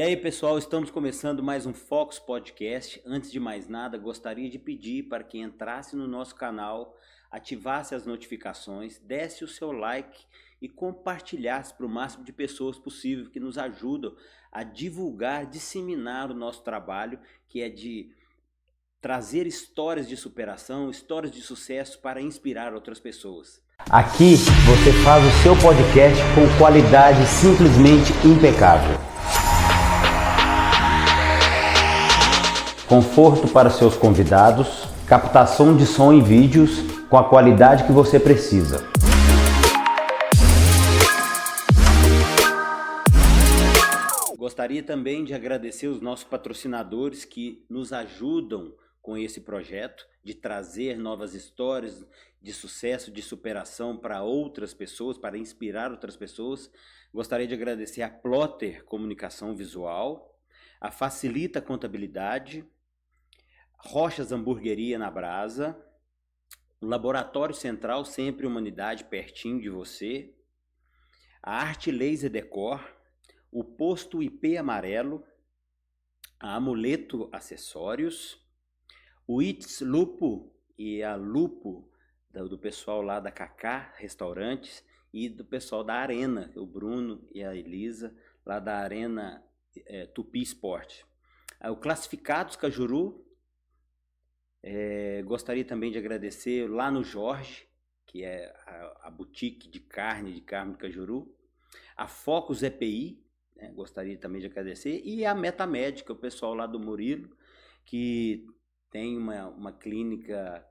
aí, pessoal, estamos começando mais um Fox Podcast. Antes de mais nada, gostaria de pedir para que entrasse no nosso canal, ativasse as notificações, desse o seu like e compartilhasse para o máximo de pessoas possível que nos ajudam a divulgar, disseminar o nosso trabalho, que é de trazer histórias de superação, histórias de sucesso para inspirar outras pessoas. Aqui você faz o seu podcast com qualidade simplesmente impecável. Conforto para seus convidados, captação de som e vídeos com a qualidade que você precisa. Gostaria também de agradecer os nossos patrocinadores que nos ajudam com esse projeto de trazer novas histórias de sucesso, de superação para outras pessoas, para inspirar outras pessoas. Gostaria de agradecer a Plotter Comunicação Visual, a Facilita Contabilidade, Rochas Hamburgueria na Brasa, o Laboratório Central, sempre uma unidade pertinho de você, a Arte Laser Decor, o Posto IP Amarelo, a Amuleto Acessórios, o It's Lupo e a Lupo do pessoal lá da Cacá Restaurantes e do pessoal da Arena, o Bruno e a Elisa, lá da Arena Tupi Esporte. O Classificados Cajuru, gostaria também de agradecer lá no Jorge, que é a boutique de carne de Cajuru, a Focus EPI, gostaria também de agradecer, e a Metamédica, o pessoal lá do Murilo, que tem uma clínica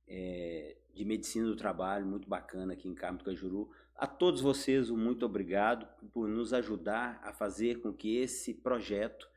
de medicina do trabalho muito bacana aqui em Carmo do Cajuru. A todos vocês, muito obrigado por nos ajudar a fazer com que esse projeto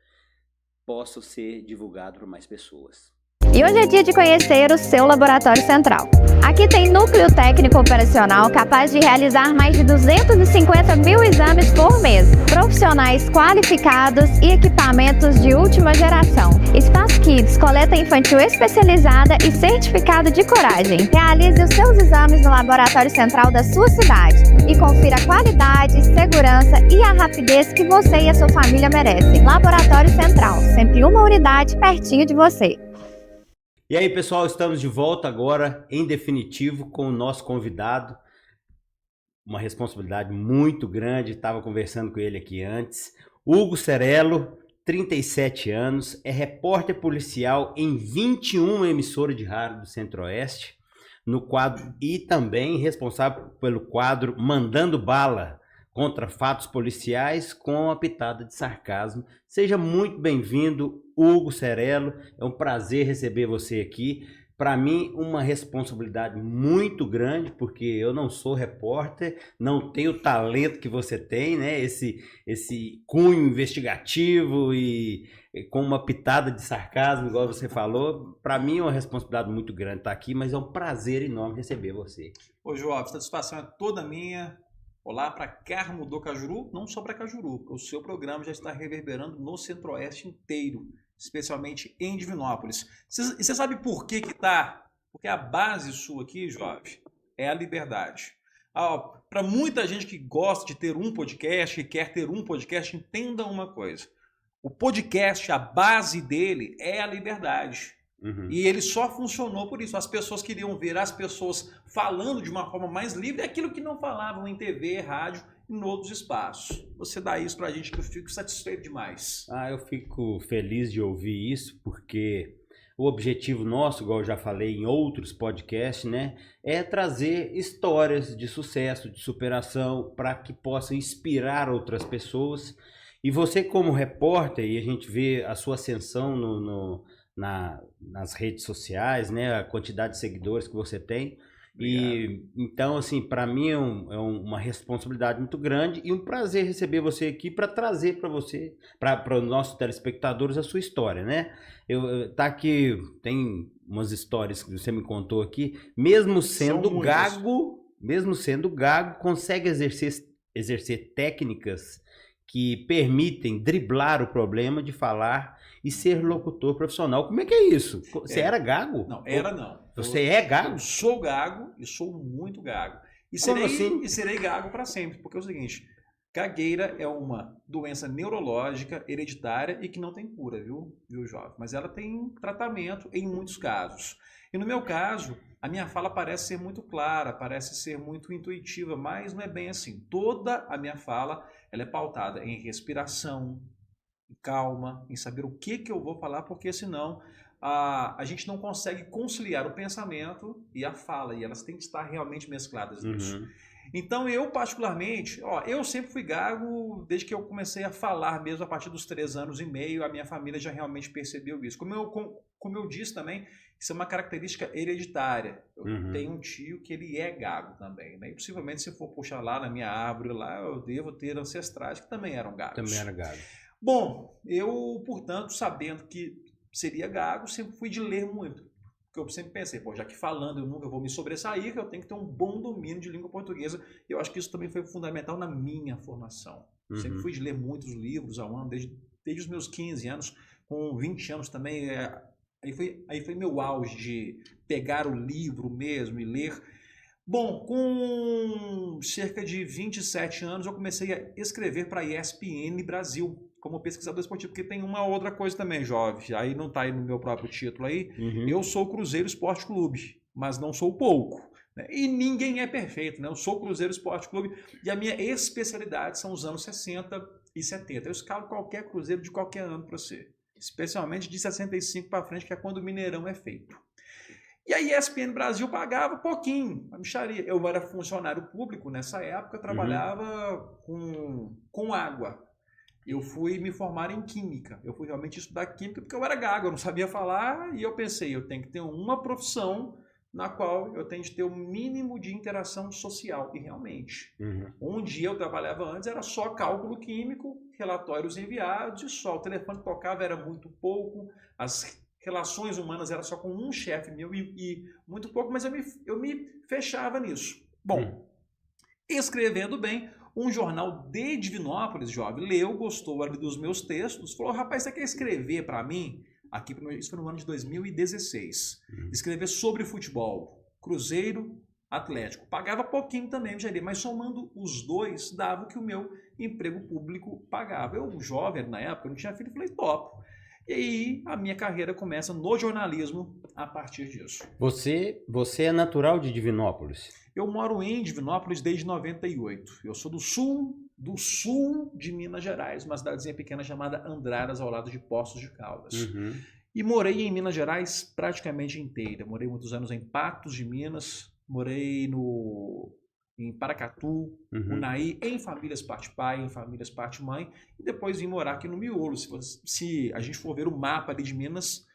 possa ser divulgado para mais pessoas. E hoje é dia de conhecer o seu Laboratório Central. Aqui tem núcleo técnico operacional capaz de realizar mais de 250 mil exames por mês, profissionais qualificados e equipamentos de última geração. Espaço Kids, coleta infantil especializada e certificado de coragem. Realize os seus exames no Laboratório Central da sua cidade e confira a qualidade, segurança e a rapidez que você e a sua família merecem. Laboratório Central, sempre uma unidade pertinho de você. E aí, pessoal, estamos de volta agora, em definitivo, com o nosso convidado. Uma responsabilidade muito grande, estava conversando com ele aqui antes. Hugo Cerello, 37 anos, é repórter policial em 21 emissoras de rádio do Centro-Oeste, no quadro e também responsável pelo quadro Mandando Bala, contra fatos policiais com uma pitada de sarcasmo. Seja muito bem-vindo, Hugo Cerello. É um prazer receber você aqui. Para mim, uma responsabilidade muito grande, porque eu não sou repórter, não tenho o talento que você tem, né? Esse cunho investigativo e com uma pitada de sarcasmo, igual você falou. Para mim é uma responsabilidade muito grande estar aqui, mas é um prazer enorme receber você. Ô, João, a satisfação é toda minha. Olá para Carmo do Cajuru, não só para Cajuru, porque o seu programa já está reverberando no Centro-Oeste inteiro, especialmente em Divinópolis. E você sabe por que tá? Porque a base sua aqui, Jorge, é a liberdade. Para muita gente que gosta de ter um podcast, que quer ter um podcast, entenda uma coisa. O podcast, a base dele é a liberdade. Uhum. E ele só funcionou por isso. As pessoas queriam ver as pessoas falando de uma forma mais livre aquilo que não falavam em TV, rádio e em outros espaços. Você dá isso pra gente que eu fico satisfeito demais. Eu fico feliz de ouvir isso, porque o objetivo nosso, igual eu já falei em outros podcasts, né, é trazer histórias de sucesso, de superação, para que possam inspirar outras pessoas. E você, como repórter, e a gente vê a sua ascensão nas redes sociais, né, a quantidade de seguidores que você tem. E então, assim, para mim é uma responsabilidade muito grande e um prazer receber você aqui para trazer para você, para os nossos telespectadores, a sua história, né? Tá aqui, tem umas histórias que você me contou aqui, mesmo sendo gago, consegue exercer técnicas que permitem driblar o problema de falar e ser locutor profissional. Como é que é isso? Você era gago? Não, era não. Você é gago? Eu sou gago e sou muito gago. E serei gago para sempre, porque é o seguinte, Gagueira é uma doença neurológica hereditária e que não tem cura, viu, jovem? Mas ela tem tratamento em muitos casos. E no meu caso, a minha fala parece ser muito clara, parece ser muito intuitiva, mas não é bem assim. Toda a minha fala ela é pautada em respiração, em calma, em saber o que eu vou falar, porque senão a gente não consegue conciliar o pensamento e a fala, e elas têm que estar realmente mescladas nisso. Então eu particularmente, eu sempre fui gago desde que eu comecei a falar mesmo a partir dos 3 anos e meio, a minha família já realmente percebeu isso. Como eu disse também, isso é uma característica hereditária. Eu tenho um tio que ele é gago também, né? E possivelmente se for puxar lá na minha árvore, lá eu devo ter ancestrais que também eram gagos. Também era gago. Bom, eu, portanto, sabendo que seria gago, sempre fui de ler muito. Porque eu sempre pensei, já que falando eu nunca vou me sobressair, eu tenho que ter um bom domínio de língua portuguesa. E eu acho que isso também foi fundamental na minha formação. Sempre fui de ler muitos livros ao ano, desde os meus 15 anos, com 20 anos também. Aí foi meu auge de pegar o livro mesmo e ler. Bom, com cerca de 27 anos eu comecei a escrever para a ESPN Brasil como pesquisador esportivo, porque tem uma outra coisa também, jovem, aí não está aí no meu próprio título aí, eu sou o Cruzeiro Esporte Clube, mas não sou pouco, né? E ninguém é perfeito, né? Eu sou o Cruzeiro Esporte Clube e a minha especialidade são os anos 60 e 70. Eu escalo qualquer Cruzeiro de qualquer ano para você, especialmente de 65 para frente, que é quando o Mineirão é feito. E a ESPN Brasil pagava pouquinho, a mixaria. Eu era funcionário público nessa época, trabalhava com água. Eu fui me formar em química. Eu fui realmente estudar química porque eu era gago, eu não sabia falar e eu pensei, eu tenho que ter uma profissão na qual eu tenho de ter o mínimo de interação social. E realmente, onde eu trabalhava antes era só cálculo químico, relatórios enviados e só. O telefone que tocava era muito pouco, as relações humanas era só com um chefe meu e muito pouco, mas eu me fechava nisso. Bom, escrevendo bem, um jornal de Divinópolis, jovem, leu, gostou ali dos meus textos, falou, rapaz, você quer escrever para mim? Isso foi no ano de 2016. Escrever sobre futebol, Cruzeiro, Atlético. Pagava pouquinho também, mas somando os dois, dava o que o meu emprego público pagava. Eu, jovem, na época, não tinha filho, falei, topo. E aí a minha carreira começa no jornalismo a partir disso. Você é natural de Divinópolis? Eu moro em Divinópolis desde 98. Eu sou do sul de Minas Gerais, uma cidadezinha pequena chamada Andradas, ao lado de Poços de Caldas. E morei em Minas Gerais praticamente inteira. Morei muitos anos em Patos de Minas, morei em Paracatu, Unai, em famílias parte pai, em famílias parte mãe, e depois vim morar aqui no miolo. Se a gente for ver o mapa ali de Minas,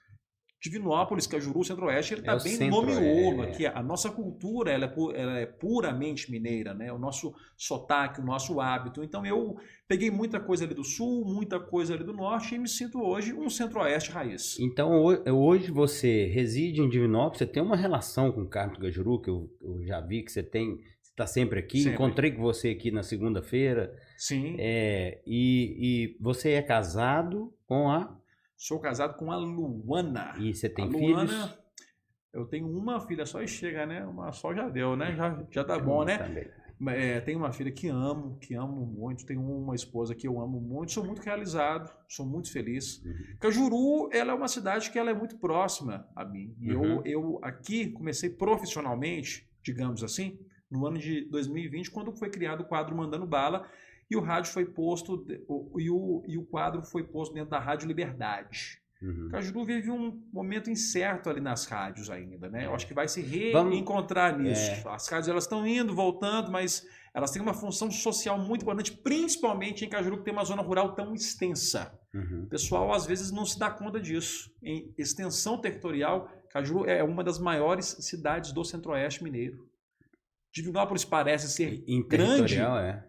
Divinópolis, Cajuru, Centro-Oeste, ele está bem no miolo aqui. A nossa cultura ela é puramente mineira, né? O nosso sotaque, o nosso hábito. Então eu peguei muita coisa ali do sul, muita coisa ali do norte e me sinto hoje um Centro-Oeste raiz. Então hoje você reside em Divinópolis, você tem uma relação com o Carmo do Cajuru, que eu já vi que você está sempre aqui, sempre. Encontrei com você aqui na segunda-feira. Sim. E você é casado com a... Sou casado com a Luana. E você tem filhos? Luana, eu tenho uma filha só e chega, né? Uma só já deu, né? Já tá bom, né? Tenho uma filha que amo muito. Tenho uma esposa que eu amo muito. Sou muito realizado, sou muito feliz. Cajuru, ela é uma cidade que ela é muito próxima a mim. E eu aqui comecei profissionalmente, digamos assim, no ano de 2020, quando foi criado o quadro Mandando Bala. E o rádio foi posto, e o quadro foi posto dentro da Rádio Liberdade. Cajuru vive um momento incerto ali nas rádios ainda, né? Eu acho que vai se reencontrar nisso. As rádios elas estão indo, voltando, mas elas têm uma função social muito importante, principalmente em Cajuru, que tem uma zona rural tão extensa. O pessoal, às vezes, não se dá conta disso. Em extensão territorial, Cajuru é uma das maiores cidades do Centro-Oeste mineiro. Divinópolis parece ser grande,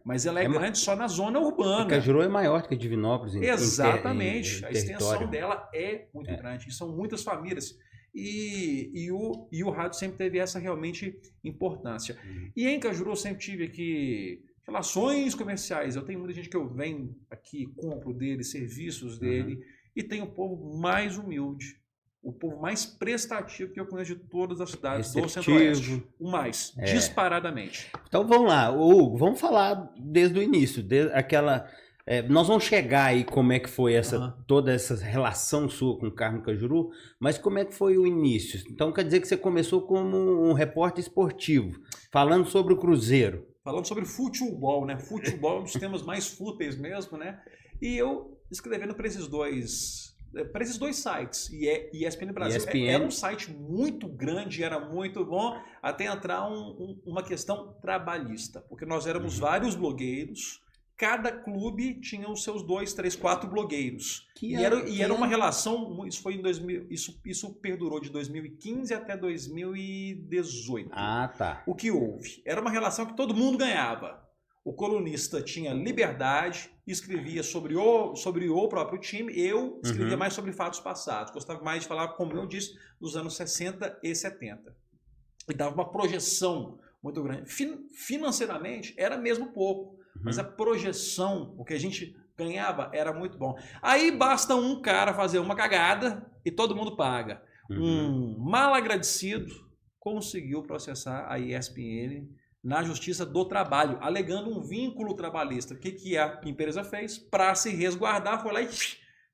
mas ela é grande só na zona urbana. Cajuru é maior que Divinópolis. Exatamente. A extensão dela é muito grande. E são muitas famílias. E o rádio sempre teve essa realmente importância. E em Cajuru eu sempre tive aqui relações comerciais. Eu tenho muita gente que eu venho aqui, compro dele, serviços dele. E tem o povo mais humilde o povo mais prestativo que eu conheço de todas as cidades do Centro-Oeste. O mais, disparadamente. Então vamos lá, Hugo, vamos falar desde o início, nós vamos chegar aí como é que foi toda essa relação sua com o Carmo Cajuru, mas como é que foi o início? Então quer dizer que você começou como um repórter esportivo, falando sobre o Cruzeiro. Falando sobre futebol, né? Futebol é um dos temas mais fúteis mesmo, né? E eu escrevendo para esses dois sites, e ESPN Brasil era um site muito grande, era muito bom, até entrar uma questão trabalhista, porque nós éramos vários blogueiros, cada clube tinha os seus 2, 3, 4 blogueiros. Era uma relação, isso foi em 2000, isso perdurou de 2015 até 2018. Ah, tá. O que houve? Era uma relação que todo mundo ganhava. O colunista tinha liberdade, escrevia sobre o próprio time, eu escrevia mais sobre fatos passados, gostava mais de falar, como eu disse, dos anos 60 e 70. E dava uma projeção muito grande. Financeiramente, era mesmo pouco. Mas a projeção, o que a gente ganhava, era muito bom. Aí basta um cara fazer uma cagada e todo mundo paga. Um mal agradecido conseguiu processar a ESPN na Justiça do Trabalho, alegando um vínculo trabalhista. O que a empresa fez? Para se resguardar, foi lá e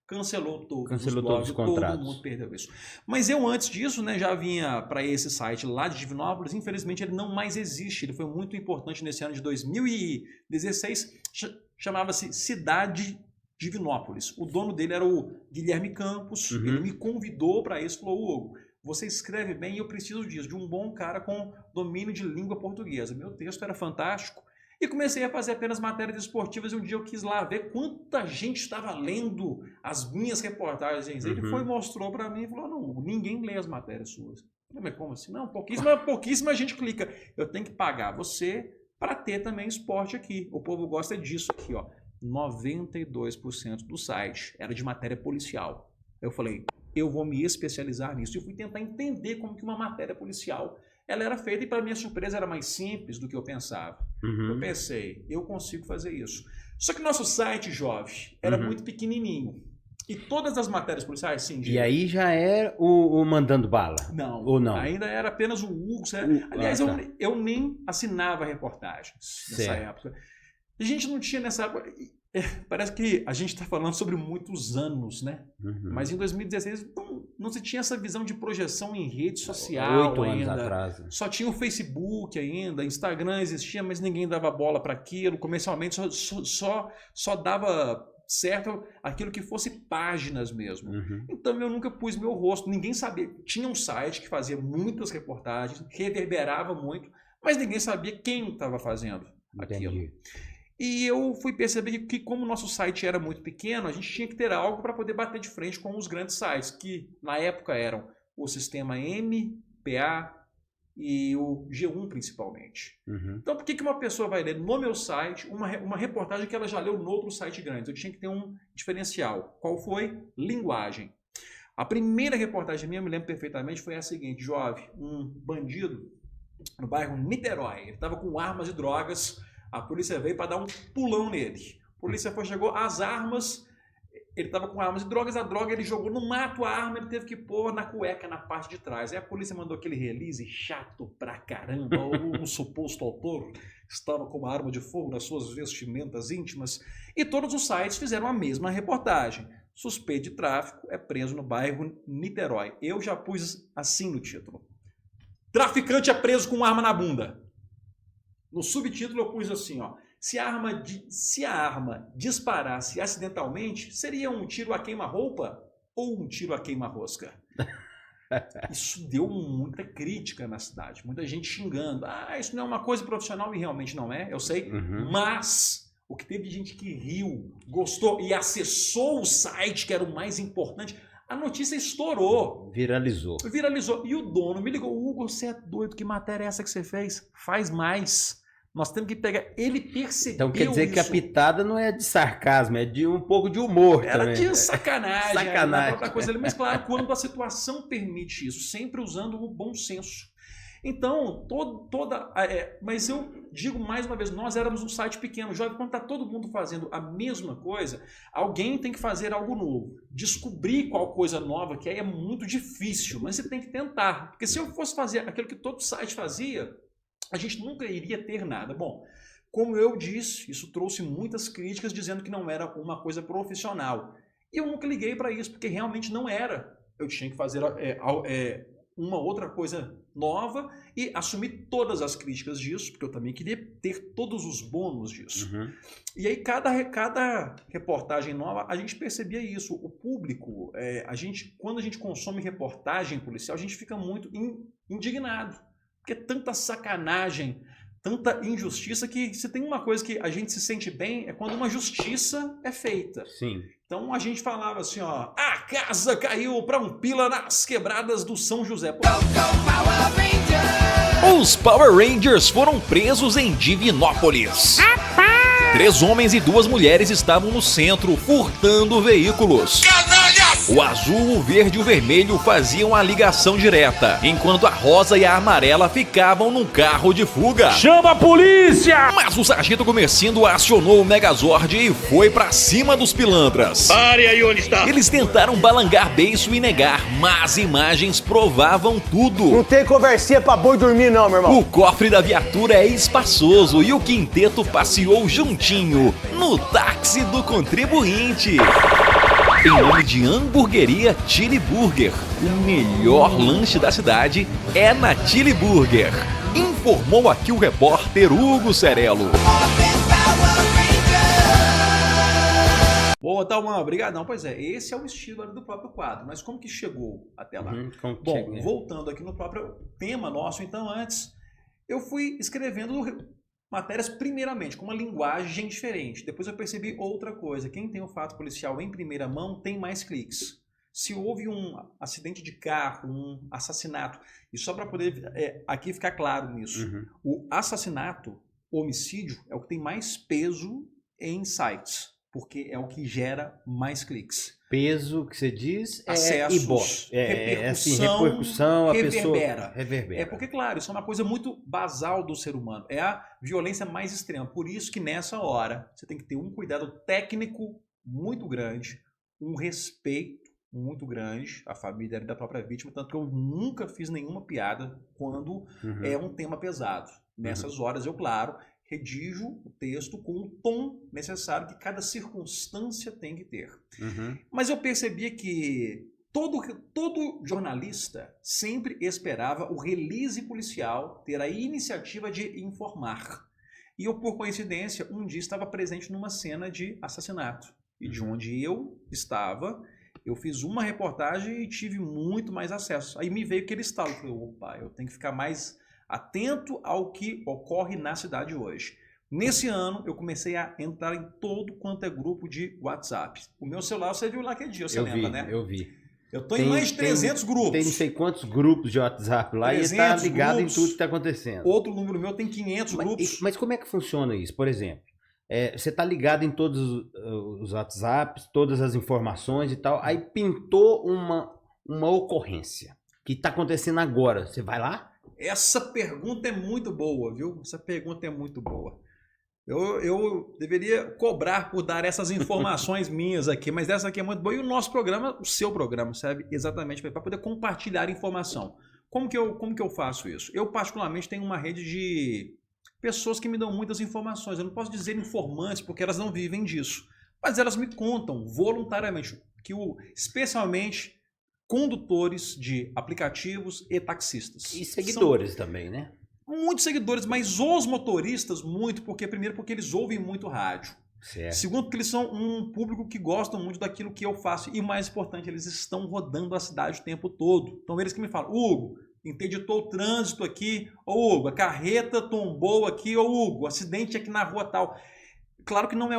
cancelou todos os contratos. Todo mundo perdeu isso. Mas eu, antes disso, né, já vinha para esse site lá de Divinópolis. Infelizmente, ele não mais existe. Ele foi muito importante nesse ano de 2016. Chamava-se Cidade Divinópolis. O dono dele era o Guilherme Campos. Ele me convidou para isso. Falou, Hugo, você escreve bem e eu preciso disso, de um bom cara com domínio de língua portuguesa. Meu texto era fantástico. E comecei a fazer apenas matérias esportivas e um dia eu quis lá ver quanta gente estava lendo as minhas reportagens. Ele foi e mostrou para mim e falou, não, ninguém lê as matérias suas. Eu falei, mas como assim? Não, pouquíssima gente clica. Eu tenho que pagar você para ter também esporte aqui. O povo gosta disso aqui, ó. 92% do site era de matéria policial. Eu falei, eu vou me especializar nisso. E fui tentar entender como que uma matéria policial ela era feita e, para minha surpresa, era mais simples do que eu pensava. Eu pensei, eu consigo fazer isso. Só que nosso site, jovem, era muito pequenininho. E todas as matérias policiais, sim. E aí já era o Mandando Bala? Não. Ou não? Ainda era apenas o Hugo. Aliás, eu nem assinava reportagens nessa época. A gente não tinha nessa época... Parece que a gente está falando sobre muitos anos, né? Mas em 2016 não se tinha essa visão de projeção em rede social 8 ainda. anos atrás. Só tinha o Facebook ainda, Instagram existia, mas ninguém dava bola para aquilo. Comercialmente só dava certo aquilo que fosse páginas mesmo. Então eu nunca pus meu rosto, ninguém sabia. Tinha um site que fazia muitas reportagens, reverberava muito, mas ninguém sabia quem estava fazendo aquilo. E eu fui perceber que como o nosso site era muito pequeno, a gente tinha que ter algo para poder bater de frente com os grandes sites, que na época eram o Sistema M, PA e o G1 principalmente. Então por que uma pessoa vai ler no meu site uma reportagem que ela já leu no outro site grande? Eu tinha que ter um diferencial. Qual foi? Linguagem. A primeira reportagem minha, eu me lembro perfeitamente, foi a seguinte, jovem, um bandido no bairro Niterói, ele estava com armas e drogas. A polícia veio para dar um pulão nele. A polícia chegou, as armas, ele estava com armas e drogas, a droga ele jogou no mato, a arma ele teve que pôr na cueca, na parte de trás. Aí a polícia mandou aquele release chato pra caramba, o suposto autor estava com uma arma de fogo nas suas vestimentas íntimas. E todos os sites fizeram a mesma reportagem. Suspeito de tráfico é preso no bairro Niterói. Eu já pus assim no título. Traficante é preso com arma na bunda. No subtítulo eu pus assim, ó, se a arma disparasse acidentalmente, seria um tiro a queima-roupa ou um tiro a queima-rosca? Isso deu muita crítica na cidade, muita gente xingando. Isso não é uma coisa profissional e realmente não é, eu sei, mas o que teve gente que riu, gostou e acessou o site, que era o mais importante, a notícia estourou. Viralizou. E o dono me ligou, Hugo, você é doido, que matéria é essa que você fez? Faz mais. Nós temos que pegar... Ele percebeu Então quer dizer que a pitada não é de sarcasmo, é de um pouco de humor Era também. de sacanagem. Sacanagem. Outra coisa ali, mas claro, quando a situação permite isso, sempre usando o bom senso. Então, mas eu digo mais uma vez, nós éramos um site pequeno. Jovem, quando está todo mundo fazendo a mesma coisa, alguém tem que fazer algo novo. Descobrir qual coisa nova que é muito difícil, mas você tem que tentar. Porque se eu fosse fazer aquilo que todo site fazia, a gente nunca iria ter nada. Bom, como eu disse, isso trouxe muitas críticas dizendo que não era uma coisa profissional. E eu nunca liguei para isso, porque realmente não era. Eu tinha que fazer uma outra coisa nova e assumir todas as críticas disso, porque eu também queria ter todos os bônus disso. Uhum. E aí, cada reportagem nova, a gente percebia isso. O público, quando a gente consome reportagem policial, a gente fica muito indignado, porque é tanta sacanagem, tanta injustiça, que se tem uma coisa que a gente se sente bem é quando uma justiça é feita. Sim. Então a gente falava assim, ó, a casa caiu para um pila nas quebradas do São José. Os Power Rangers foram presos em Divinópolis. 3 homens e 2 mulheres estavam no centro, furtando veículos. O azul, o verde e o vermelho faziam a ligação direta, enquanto a rosa e a amarela ficavam num carro de fuga. Chama a polícia! Mas o sargento Comercindo acionou o Megazord e foi pra cima dos pilantras. Pare aí onde está! Eles tentaram balangar beiço e negar, mas imagens provavam tudo. Não tem conversinha pra boi dormir não, meu irmão. O cofre da viatura é espaçoso e o quinteto passeou juntinho no táxi do contribuinte. Em nome de Hamburgueria Chili Burger, o melhor lanche da cidade é na Chili Burger. Informou aqui o repórter Hugo Cerello. Boa, Thalman, obrigadão. Pois é, esse é o estilo ali do próprio quadro, mas como que chegou até lá? Bom, voltando aqui no próprio tema nosso, então antes, eu fui escrevendo matérias primeiramente com uma linguagem diferente. Depois eu percebi outra coisa. Quem tem o fato policial em primeira mão tem mais cliques. Se houve um acidente de carro, um assassinato, e só para poder aqui ficar claro nisso, o assassinato, homicídio, é o que tem mais peso em sites, porque é o que gera mais cliques. Peso que você diz acessos, Ibope. repercussão, a reverbera. Pessoa reverbera. É porque, claro, isso é uma coisa muito basal do ser humano. É a violência mais extrema. Por isso que nessa hora você tem que ter um cuidado técnico muito grande, um respeito muito grande à família da própria vítima, tanto que eu nunca fiz nenhuma piada quando é um tema pesado. Nessas horas eu, claro, redijo o texto com o tom necessário que cada circunstância tem que ter. Mas eu percebia que todo jornalista sempre esperava o release policial ter a iniciativa de informar. E eu, por coincidência, um dia estava presente numa cena de assassinato. E de onde eu estava, eu fiz uma reportagem e tive muito mais acesso. Aí me veio aquele estalo. Eu falei, opa, eu tenho que ficar mais atento ao que ocorre na cidade hoje. Nesse ano, eu comecei a entrar em todo quanto é grupo de WhatsApp. O meu celular, você viu lá aquele dia, você lembra, né? Eu vi. Eu tô em mais de 300 grupos. Tem não sei quantos grupos de WhatsApp lá e está ligado em tudo que está acontecendo. Outro número meu tem 500 grupos. Mas como é que funciona isso? Por exemplo, você está ligado em todos os WhatsApps, todas as informações e tal, aí pintou uma ocorrência que está acontecendo agora. Você vai lá? Essa pergunta é muito boa, viu? Essa pergunta é muito boa. Eu deveria cobrar por dar essas informações minhas aqui, mas essa aqui é muito boa. E o nosso programa, o seu programa, serve exatamente para poder compartilhar informação. Como que eu faço isso? Eu, particularmente, tenho uma rede de pessoas que me dão muitas informações. Eu não posso dizer informantes, porque elas não vivem disso. Mas elas me contam voluntariamente, especialmente condutores de aplicativos e taxistas. E seguidores também, né? Muitos seguidores, mas os motoristas muito, porque eles ouvem muito rádio. Certo. Segundo, porque eles são um público que gosta muito daquilo que eu faço. E mais importante, eles estão rodando a cidade o tempo todo. Então eles que me falam, Hugo, interditou o trânsito aqui, ô Hugo, a carreta tombou aqui, ô Hugo, acidente aqui na rua tal. Claro que não é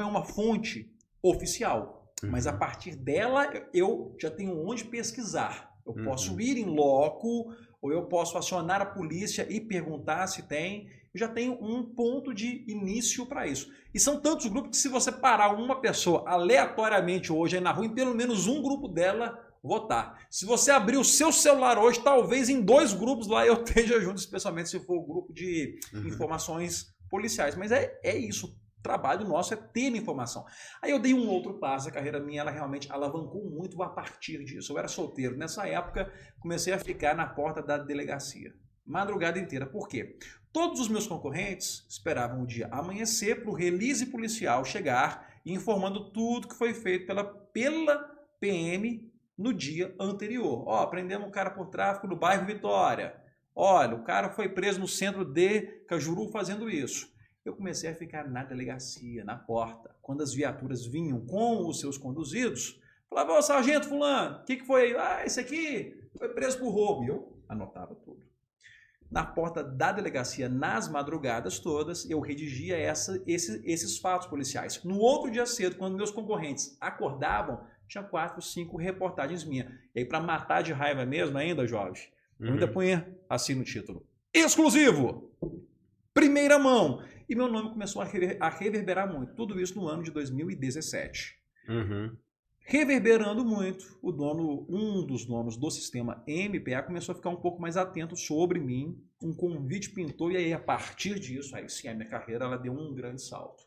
uma fonte oficial, mas a partir dela eu já tenho onde pesquisar. Eu posso ir em loco, ou eu posso acionar a polícia e perguntar se tem. Eu já tenho um ponto de início para isso. E são tantos grupos que se você parar uma pessoa aleatoriamente hoje aí na rua, em pelo menos um grupo dela votar. Se você abrir o seu celular hoje, talvez em 2 grupos lá eu esteja junto, especialmente se for o grupo de informações policiais. Mas é isso. O trabalho nosso é ter informação. Aí eu dei um outro passo, a carreira minha ela realmente alavancou muito a partir disso. Eu era solteiro. Nessa época, comecei a ficar na porta da delegacia. Madrugada inteira. Por quê? Todos os meus concorrentes esperavam o dia amanhecer para o release policial chegar e informando tudo que foi feito pela PM no dia anterior. Ó, prendemos um cara por tráfico no bairro Vitória. Olha, o cara foi preso no centro de Cajuru fazendo isso. Eu comecei a ficar na delegacia, na porta. Quando as viaturas vinham com os seus conduzidos, falava, ô sargento fulano, o que foi aí? Ah, esse aqui foi preso por roubo. E eu anotava tudo. Na porta da delegacia, nas madrugadas todas, eu redigia esses fatos policiais. No outro dia cedo, quando meus concorrentes acordavam, tinha 4, 5 reportagens minhas. E aí, para matar de raiva mesmo ainda, Jorge, eu ainda punha assim no título. Exclusivo! Primeira mão! E meu nome começou a reverberar muito. Tudo isso no ano de 2017. Reverberando muito, um dos donos do sistema MPA começou a ficar um pouco mais atento sobre mim, um convite pintou e aí a partir disso, aí sim, a minha carreira ela deu um grande salto.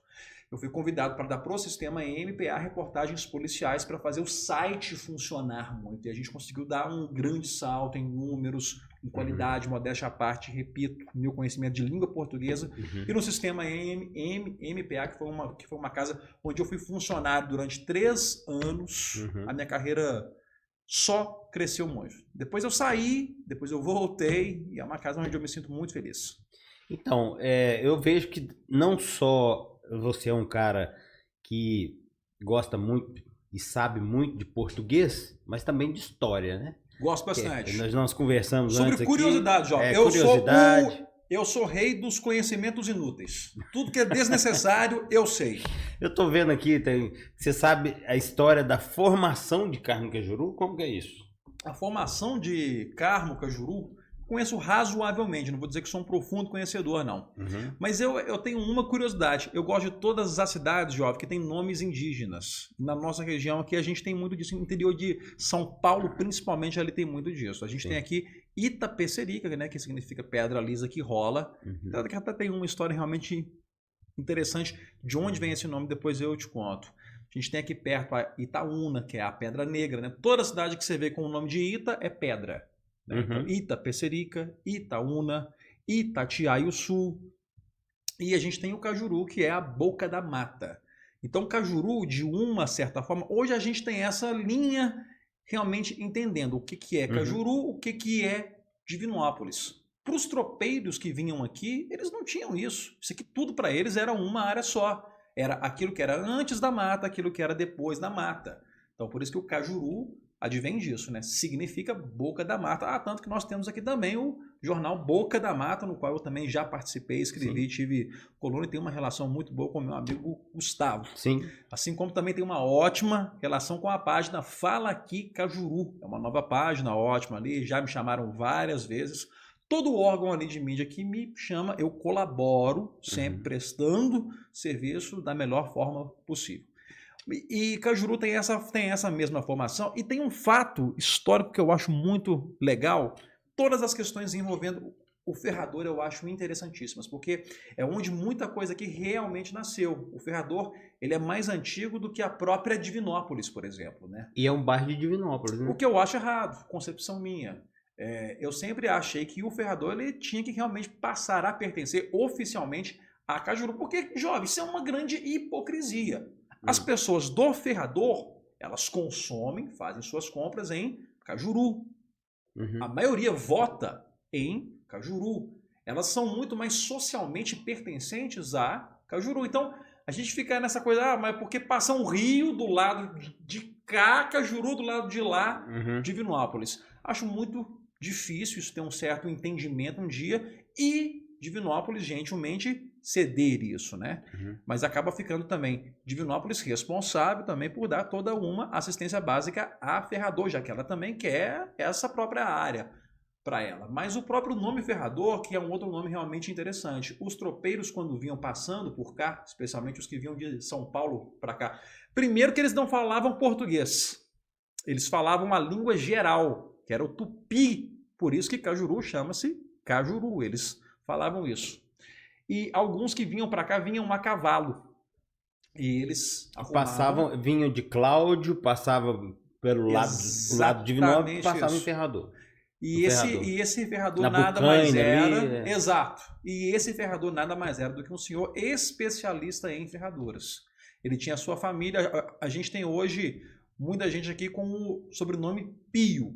Eu fui convidado para dar para o sistema MPA reportagens policiais para fazer o site funcionar muito e a gente conseguiu dar um grande salto em números, em qualidade, modéstia à parte, repito, meu conhecimento de língua portuguesa e no sistema MPA, que foi uma casa onde eu fui funcionário durante 3 anos, a minha carreira só cresceu muito. Depois eu saí, depois eu voltei e é uma casa onde eu me sinto muito feliz. Então, eu vejo que não só você é um cara que gosta muito e sabe muito de português, mas também de história, né? Gosto bastante. Nós conversamos sobre antes curiosidade, aqui. Curiosidade. Eu sou rei dos conhecimentos inúteis. Tudo que é desnecessário, eu sei. Eu tô vendo aqui, você sabe a história da formação de Carmo Cajuru? Como que é isso? A formação de Carmo Cajuru, conheço razoavelmente, não vou dizer que sou um profundo conhecedor, não. Mas eu tenho uma curiosidade. Eu gosto de todas as cidades, jovem, que tem nomes indígenas. Na nossa região aqui, a gente tem muito disso. No interior de São Paulo, principalmente, ali tem muito disso. A gente tem aqui Itapecerica, né, que significa pedra lisa que rola. Então, até tem uma história realmente interessante. De onde vem esse nome, depois eu te conto. A gente tem aqui perto a Itaúna, que é a Pedra Negra. Né? Toda cidade que você vê com o nome de Ita é pedra. Então, Itapecerica, Itaúna, Itatiaiuçu. E a gente tem o Cajuru, que é a boca da mata. Então, Cajuru, de uma certa forma, hoje a gente tem essa linha realmente entendendo o que é Cajuru, o que é Divinópolis. Para os tropeiros que vinham aqui, eles não tinham isso. Isso aqui tudo para eles era uma área só. Era aquilo que era antes da mata, aquilo que era depois da mata. Então, por isso que o Cajuru advém disso, né? Significa boca da mata. Tanto que nós temos aqui também o jornal Boca da Mata, no qual eu também já participei, escrevi, tive coluna e tenho uma relação muito boa com o meu amigo Gustavo. Sim. Assim como também tem uma ótima relação com a página Fala Aqui Cajuru. É uma nova página ótima ali, já me chamaram várias vezes. Todo órgão ali de mídia que me chama, eu colaboro, sempre prestando serviço da melhor forma possível. E Cajuru tem essa mesma formação e tem um fato histórico que eu acho muito legal. Todas as questões envolvendo o Ferrador eu acho interessantíssimas, porque é onde muita coisa aqui realmente nasceu. O Ferrador ele é mais antigo do que a própria Divinópolis, por exemplo. Né? E é um bairro de Divinópolis, né? O que eu acho errado, concepção minha. Eu sempre achei que o Ferrador ele tinha que realmente passar a pertencer oficialmente a Cajuru, porque, jovem, isso é uma grande hipocrisia. As pessoas do Ferrador, elas consomem, fazem suas compras em Cajuru. A maioria vota em Cajuru. Elas são muito mais socialmente pertencentes a Cajuru. Então, a gente fica nessa coisa, mas porque passa um rio do lado de cá, Cajuru do lado de lá, Divinópolis. Acho muito difícil isso ter um certo entendimento um dia e Divinópolis, gentilmente, ceder isso, né? Mas acaba ficando também Divinópolis responsável também por dar toda uma assistência básica à Ferrador, já que ela também quer essa própria área para ela. Mas o próprio nome Ferrador, que é um outro nome realmente interessante. Os tropeiros, quando vinham passando por cá, especialmente os que vinham de São Paulo para cá, primeiro que eles não falavam português. eles falavam a língua geral, que era o tupi. Por isso que Cajuru chama-se Cajuru. Eles falavam isso. E alguns que vinham para cá vinham a cavalo. E eles passavam, vinham de Cláudio, passava pelo lado de Divinópolis e passava em Ferrador. E esse ferrador nada mais era... Exato. E esse ferrador nada mais era do que um senhor especialista em ferraduras. Ele tinha a sua família. A gente tem hoje muita gente aqui com o sobrenome Pio.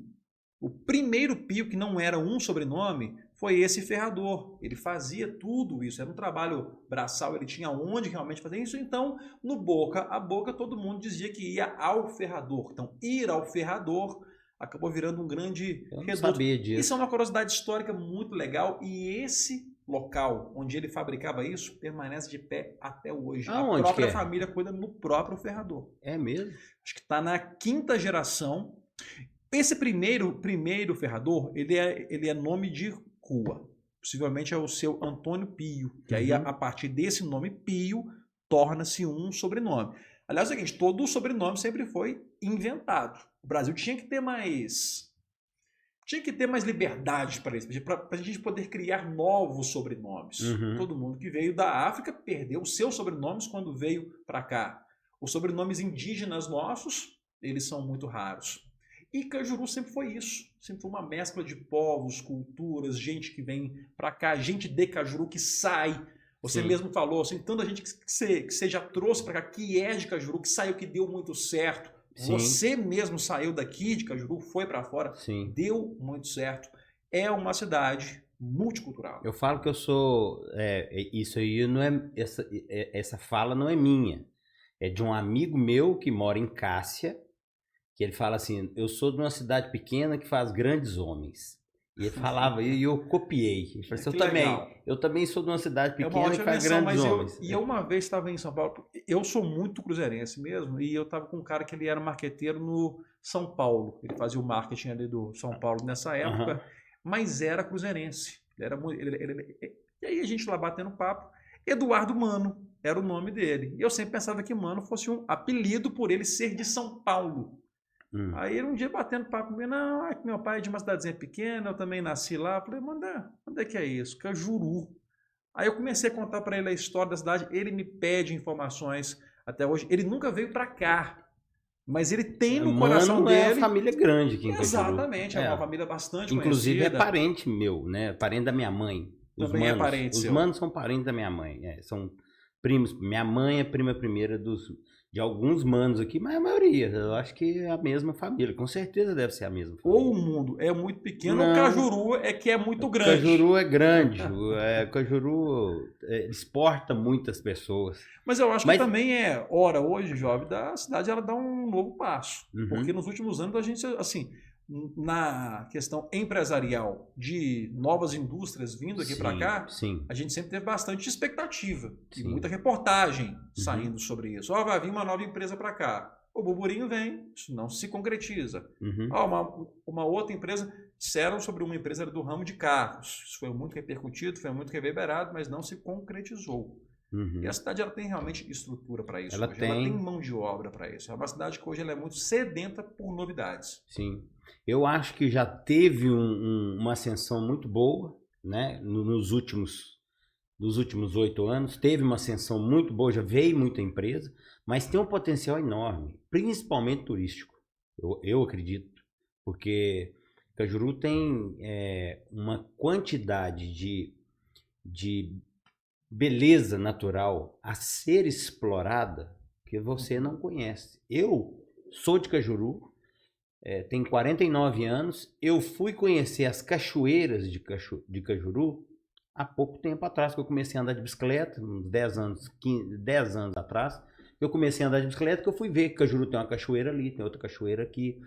O primeiro Pio, que não era um sobrenome, foi esse ferrador. Ele fazia tudo isso. Era um trabalho braçal. Ele tinha onde realmente fazer isso. Então, no boca a boca, todo mundo dizia que ia ao ferrador. Então, ir ao ferrador acabou virando um grande reduto. Eu não sabia disso. Isso é uma curiosidade histórica muito legal. E esse local onde ele fabricava isso permanece de pé até hoje. Aonde a própria que é? família cuida no próprio ferrador. É mesmo? Acho que está na 5ª geração. Esse primeiro ferrador, ele é nome de rua. Possivelmente é o seu Antônio Pio. Que aí, a partir desse nome Pio, torna-se um sobrenome. Aliás, é o seguinte, todo sobrenome sempre foi inventado. O Brasil tinha que ter mais liberdade para isso, para a gente poder criar novos sobrenomes. Todo mundo que veio da África perdeu os seus sobrenomes quando veio para cá. Os sobrenomes indígenas nossos, eles são muito raros. E Cajuru sempre foi isso. Sempre foi uma mescla de povos, culturas, gente que vem para cá, gente de Cajuru que sai. Você mesmo falou, assim, tanta gente que você já trouxe para cá, que é de Cajuru, que saiu, que deu muito certo. Sim. Você mesmo saiu daqui de Cajuru, foi para fora, deu muito certo. É uma cidade multicultural. Eu falo que eu sou... isso aí não é... Essa fala não é minha. É de um amigo meu que mora em Cássia, que ele fala assim, eu sou de uma cidade pequena que faz grandes homens. E ele falava, e eu copiei. Ele falou assim, eu também sou de uma cidade pequena que faz grandes homens. Eu uma vez estava em São Paulo, eu sou muito cruzeirense mesmo, e eu estava com um cara que ele era marqueteiro no São Paulo. Ele fazia o marketing ali do São Paulo nessa época, mas era cruzeirense. E aí a gente lá batendo papo, Eduardo Mano era o nome dele. E eu sempre pensava que Mano fosse um apelido por ele ser de São Paulo. Aí ele um dia batendo papo comigo, não, é que meu pai é de uma cidadezinha pequena, eu também nasci lá. Eu falei, onde é que é isso? Cajuru. Aí eu comecei a contar para ele a história da cidade, ele me pede informações até hoje. Ele nunca veio para cá, mas ele tem no coração dele... é uma família grande aqui em Cajuru. Exatamente, é uma família bastante Inclusive conhecida. é parente meu, né? Parente da minha mãe. Também é parente seu. Os manos são parentes da minha mãe, são primos. Minha mãe é prima primeira de alguns manos aqui, mas a maioria, eu acho que é a mesma família, com certeza deve ser a mesma família. Ou o mundo é muito pequeno, ou Cajuru é que é muito grande. Cajuru é grande, Cajuru exporta muitas pessoas. Mas eu acho que também é hora hoje, jovem, da cidade ela dá um novo passo, porque nos últimos anos a gente, assim, na questão empresarial de novas indústrias vindo aqui para cá, a gente sempre teve bastante expectativa e muita reportagem saindo sobre isso. Vai vir uma nova empresa para cá. O burburinho vem, isso não se concretiza. Uma outra empresa, disseram sobre uma empresa do ramo de carros. Isso foi muito repercutido, foi muito reverberado, mas não se concretizou. E a cidade ela tem realmente estrutura para isso. Ela tem mão de obra para isso. É uma cidade que hoje ela é muito sedenta por novidades. Sim. Eu acho que já teve uma ascensão muito boa, né? Nos últimos 8 anos. Teve uma ascensão muito boa, já veio muita empresa, mas tem um potencial enorme, principalmente turístico. Eu acredito, porque Cajuru tem uma quantidade de beleza natural a ser explorada que você não conhece. Eu sou de Cajuru, tenho 49 anos, eu fui conhecer as cachoeiras de Cajuru há pouco tempo atrás, que eu comecei a andar de bicicleta, uns 10 anos atrás, eu comecei a andar de bicicleta, que eu fui ver que Cajuru tem uma cachoeira ali, tem outra cachoeira aqui.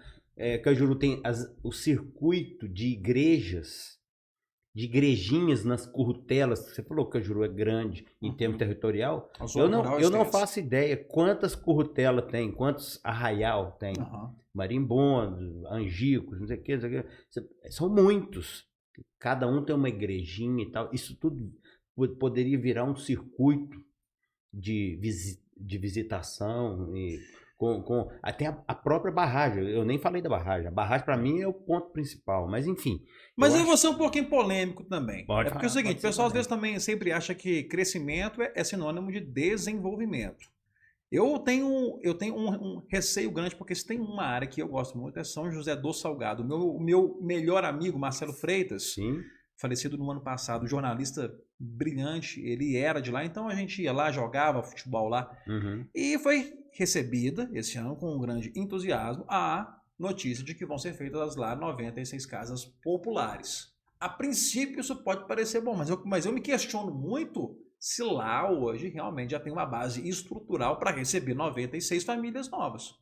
Cajuru tem o circuito de igrejas, de igrejinhas nas currutelas. Você falou que Cajuru é grande em termos territorial. Eu não faço ideia quantas currutelas tem, quantos arraial tem. Marimbondo, Angicos, não sei o que. São muitos. Cada um tem uma igrejinha e tal. Isso tudo poderia virar um circuito de visitação. Até a própria barragem. Eu nem falei da barragem. A barragem, para mim, é o ponto principal. Mas, enfim. Mas eu vou ser um pouquinho polêmico também. Pode porque é o seguinte, o pessoal às vezes também sempre acha que crescimento é sinônimo de desenvolvimento. Eu tenho um receio grande, porque se tem uma área que eu gosto muito, é São José do Salgado. O meu melhor amigo, Marcelo Freitas, Sim. falecido no ano passado, jornalista brilhante, ele era de lá, então a gente ia lá, jogava futebol lá, e foi recebida esse ano com um grande entusiasmo a notícia de que vão ser feitas lá 96 casas populares. A princípio isso pode parecer bom, mas eu me questiono muito se lá hoje realmente já tem uma base estrutural para receber 96 famílias novas.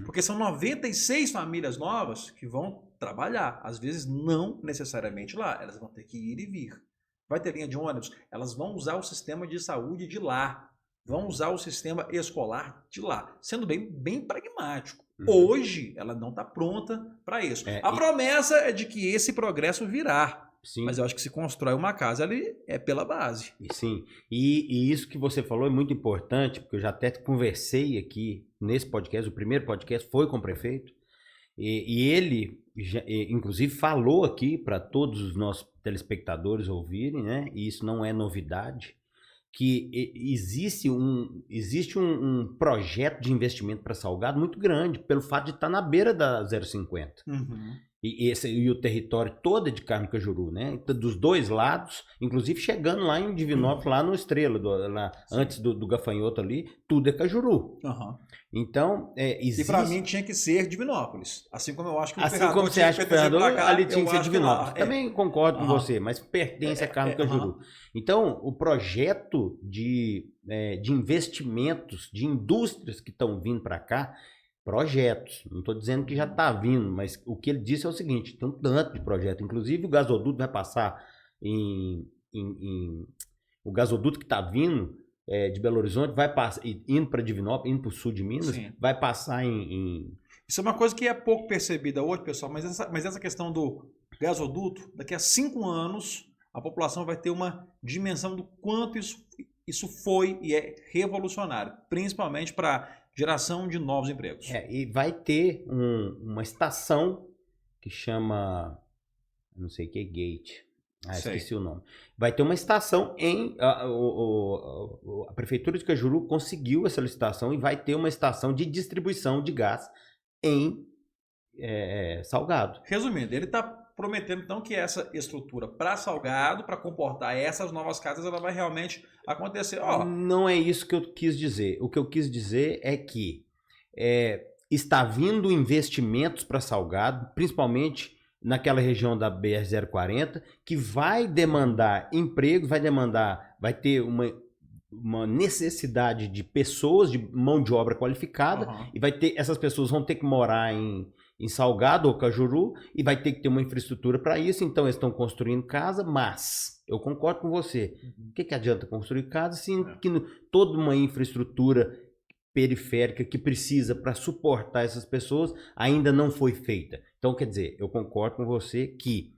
Porque são 96 famílias novas que vão trabalhar, às vezes não necessariamente lá, elas vão ter que ir e vir. Vai ter linha de ônibus, elas vão usar o sistema de saúde de lá, vão usar o sistema escolar de lá, sendo bem pragmático. Hoje ela não está pronta para isso. A promessa é de que esse progresso virá. Sim. Mas eu acho que se constrói uma casa ali é pela base. Sim, e isso que você falou é muito importante, porque eu já até conversei aqui nesse podcast, o primeiro podcast foi com o prefeito, e ele, inclusive, falou aqui para todos os nossos telespectadores ouvirem, né? E isso não é novidade, que existe um projeto de investimento para Salgado muito grande, pelo fato de estar na beira da 050. E o território todo é de Carmo Cajuru, né? Dos dois lados, inclusive chegando lá em Divinópolis, lá no Estrela, antes do Gafanhoto ali, tudo é Cajuru. Então, existe... E para mim tinha que ser Divinópolis. Assim como eu acho que o Ferrador... Assim como você acha que o Ferrador, ali tinha que ser Divinópolis. Também concordo com você, mas pertence a Carmo Cajuru. Então, o projeto de investimentos, de indústrias que estão vindo para cá, projetos, não estou dizendo que já está vindo, mas o que ele disse é o seguinte, tem um tanto de projeto, inclusive o gasoduto vai passar o gasoduto que está vindo de Belo Horizonte, vai passar, indo para Divinópolis, indo para o sul de Minas, sim, vai passar Isso é uma coisa que é pouco percebida hoje, pessoal, mas essa questão do gasoduto, daqui a 5 anos, a população vai ter uma dimensão do quanto isso foi e é revolucionário, principalmente para geração de novos empregos. E vai ter uma estação que chama, não sei o que, Gate. Esqueci o nome. Vai ter uma estação a Prefeitura de Cajuru conseguiu essa licitação e vai ter uma estação de distribuição de gás em Salgado. Resumindo, ele está prometendo então que essa estrutura para Salgado, para comportar essas novas casas, ela vai realmente acontecer. Não é isso que eu quis dizer. O que eu quis dizer é que está vindo investimentos para Salgado, principalmente naquela região da BR-040, que vai demandar empregos, vai ter uma necessidade de pessoas, de mão de obra qualificada, e essas pessoas vão ter que morar em Salgado ou Cajuru, e vai ter que ter uma infraestrutura para isso, então eles estão construindo casa, mas eu concordo com você. O que adianta construir casa se toda uma infraestrutura periférica que precisa para suportar essas pessoas ainda não foi feita? Então, quer dizer, eu concordo com você que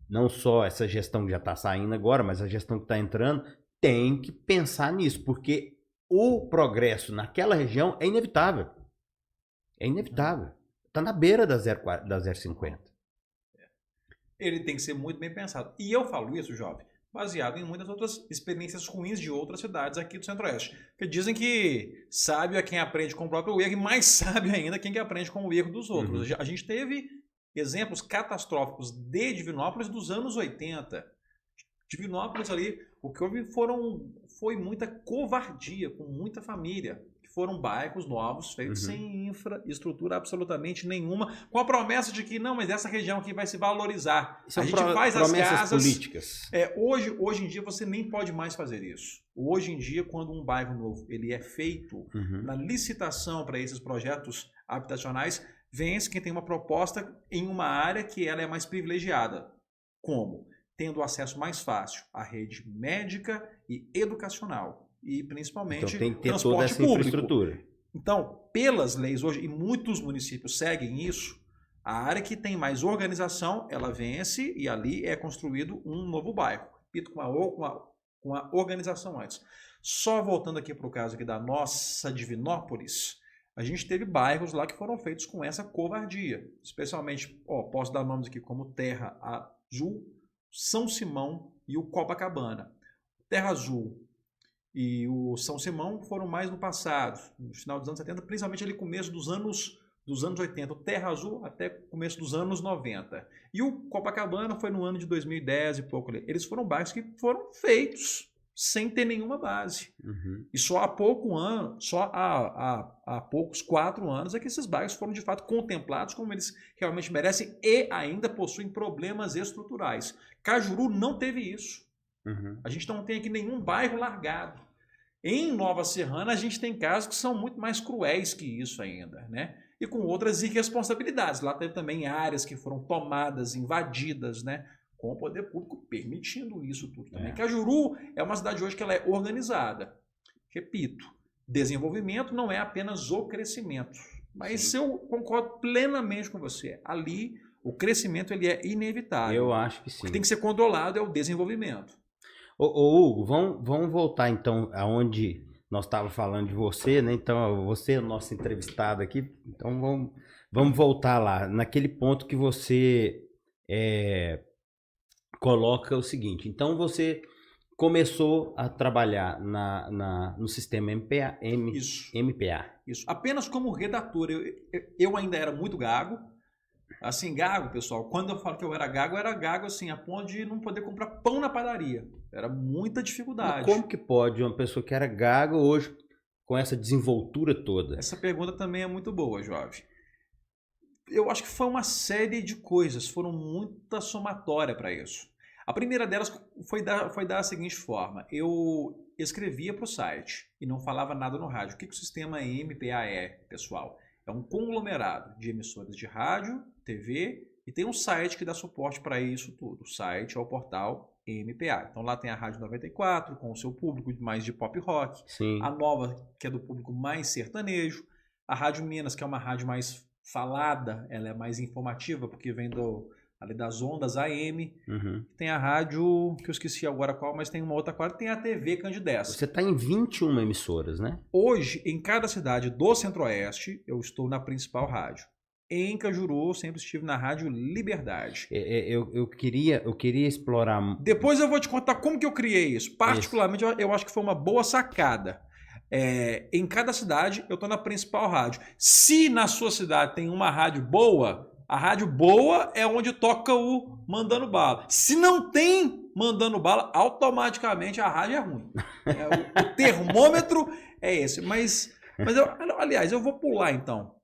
não só essa gestão que já está saindo agora, mas a gestão que está entrando tem que pensar nisso, porque o progresso naquela região é inevitável. É inevitável. Está na beira da 050. Ele tem que ser muito bem pensado. E eu falo isso, jovem, baseado em muitas outras experiências ruins de outras cidades aqui do Centro-Oeste. Que dizem que sábio é quem aprende com o próprio erro, e mais sábio ainda quem aprende com o erro dos outros. A gente teve exemplos catastróficos de Divinópolis dos anos 80. Divinópolis ali, o que houve foi muita covardia com muita família. Foram bairros novos, feitos sem infraestrutura absolutamente nenhuma, com a promessa de que, não, mas essa região aqui vai se valorizar. A gente faz as casas... políticas. Hoje em dia você nem pode mais fazer isso. Hoje em dia, quando um bairro novo ele é feito na licitação para esses projetos habitacionais, vence quem tem uma proposta em uma área que ela é mais privilegiada. Como? Tendo acesso mais fácil à rede médica e educacional. E principalmente tem que ter toda essa infraestrutura. Então, pelas leis hoje, e muitos municípios seguem isso, a área que tem mais organização, ela vence e ali é construído um novo bairro. Repito, com a organização antes. Só voltando aqui para o caso aqui da nossa Divinópolis, A gente teve bairros lá que foram feitos com essa covardia. Especialmente, posso dar nomes aqui como Terra Azul, São Simão e o Copacabana. Terra Azul e o São Simão foram mais no passado, no final dos anos 70, principalmente ali começo dos anos 80. O Terra Azul até começo dos anos 90. E o Copacabana foi no ano de 2010 e pouco ali. Eles foram bairros que foram feitos sem ter nenhuma base. E só há poucos 4 anos é que esses bairros foram de fato contemplados como eles realmente merecem e ainda possuem problemas estruturais. Cajuru não teve isso. A gente não tem aqui nenhum bairro largado. Em Nova Serrana a gente tem casos que são muito mais cruéis que isso ainda, né? E com outras irresponsabilidades. Lá teve também áreas que foram tomadas, invadidas, né? Com o poder público permitindo isso tudo também. Cajuru é uma cidade hoje que ela é organizada. Repito, desenvolvimento não é apenas o crescimento. Mas eu concordo plenamente com você. Ali, o crescimento ele é inevitável. Eu acho que sim. O que tem que ser controlado é o desenvolvimento. Ô Hugo, vamos voltar então aonde nós estávamos falando de você, né? Então, você é o nosso entrevistado aqui. Então, vamos voltar lá, naquele ponto que você coloca o seguinte. Então, você começou a trabalhar no sistema MPA. Isso. Apenas como redator. Eu ainda era muito gago. Assim, gago, pessoal, quando eu falo que eu era gago assim, a ponto de não poder comprar pão na padaria. Era muita dificuldade. Mas como que pode uma pessoa que era gago hoje, com essa desenvoltura toda? Essa pergunta também é muito boa, jovem. Eu acho que foi uma série de coisas, foram muita somatória para isso. A primeira delas foi da seguinte forma: eu escrevia para o site e não falava nada no rádio. O que o sistema MPA é, pessoal? É um conglomerado de emissoras de rádio, TV e tem um site que dá suporte para isso tudo. O site é o portal MPA. Então lá tem a Rádio 94 com o seu público mais de pop rock. Sim. A Nova, que é do público mais sertanejo. A Rádio Minas, que é uma rádio mais falada, ela é mais informativa porque vem ali das ondas AM. Tem a rádio, que eu esqueci agora qual, mas tem uma outra quadra, tem a TV Candidez. Você está em 21 emissoras, né? Hoje, em cada cidade do Centro-Oeste, eu estou na principal rádio. Em Cajuru, eu sempre estive na Rádio Liberdade. Eu queria explorar... Depois eu vou te contar como que eu criei isso. Particularmente, eu acho que foi uma boa sacada. Em cada cidade, eu estou na principal rádio. Se na sua cidade tem uma rádio boa... A rádio boa é onde toca o Mandando Bala. Se não tem Mandando Bala, automaticamente a rádio é ruim. O termômetro é esse. Mas aliás, eu vou pular então.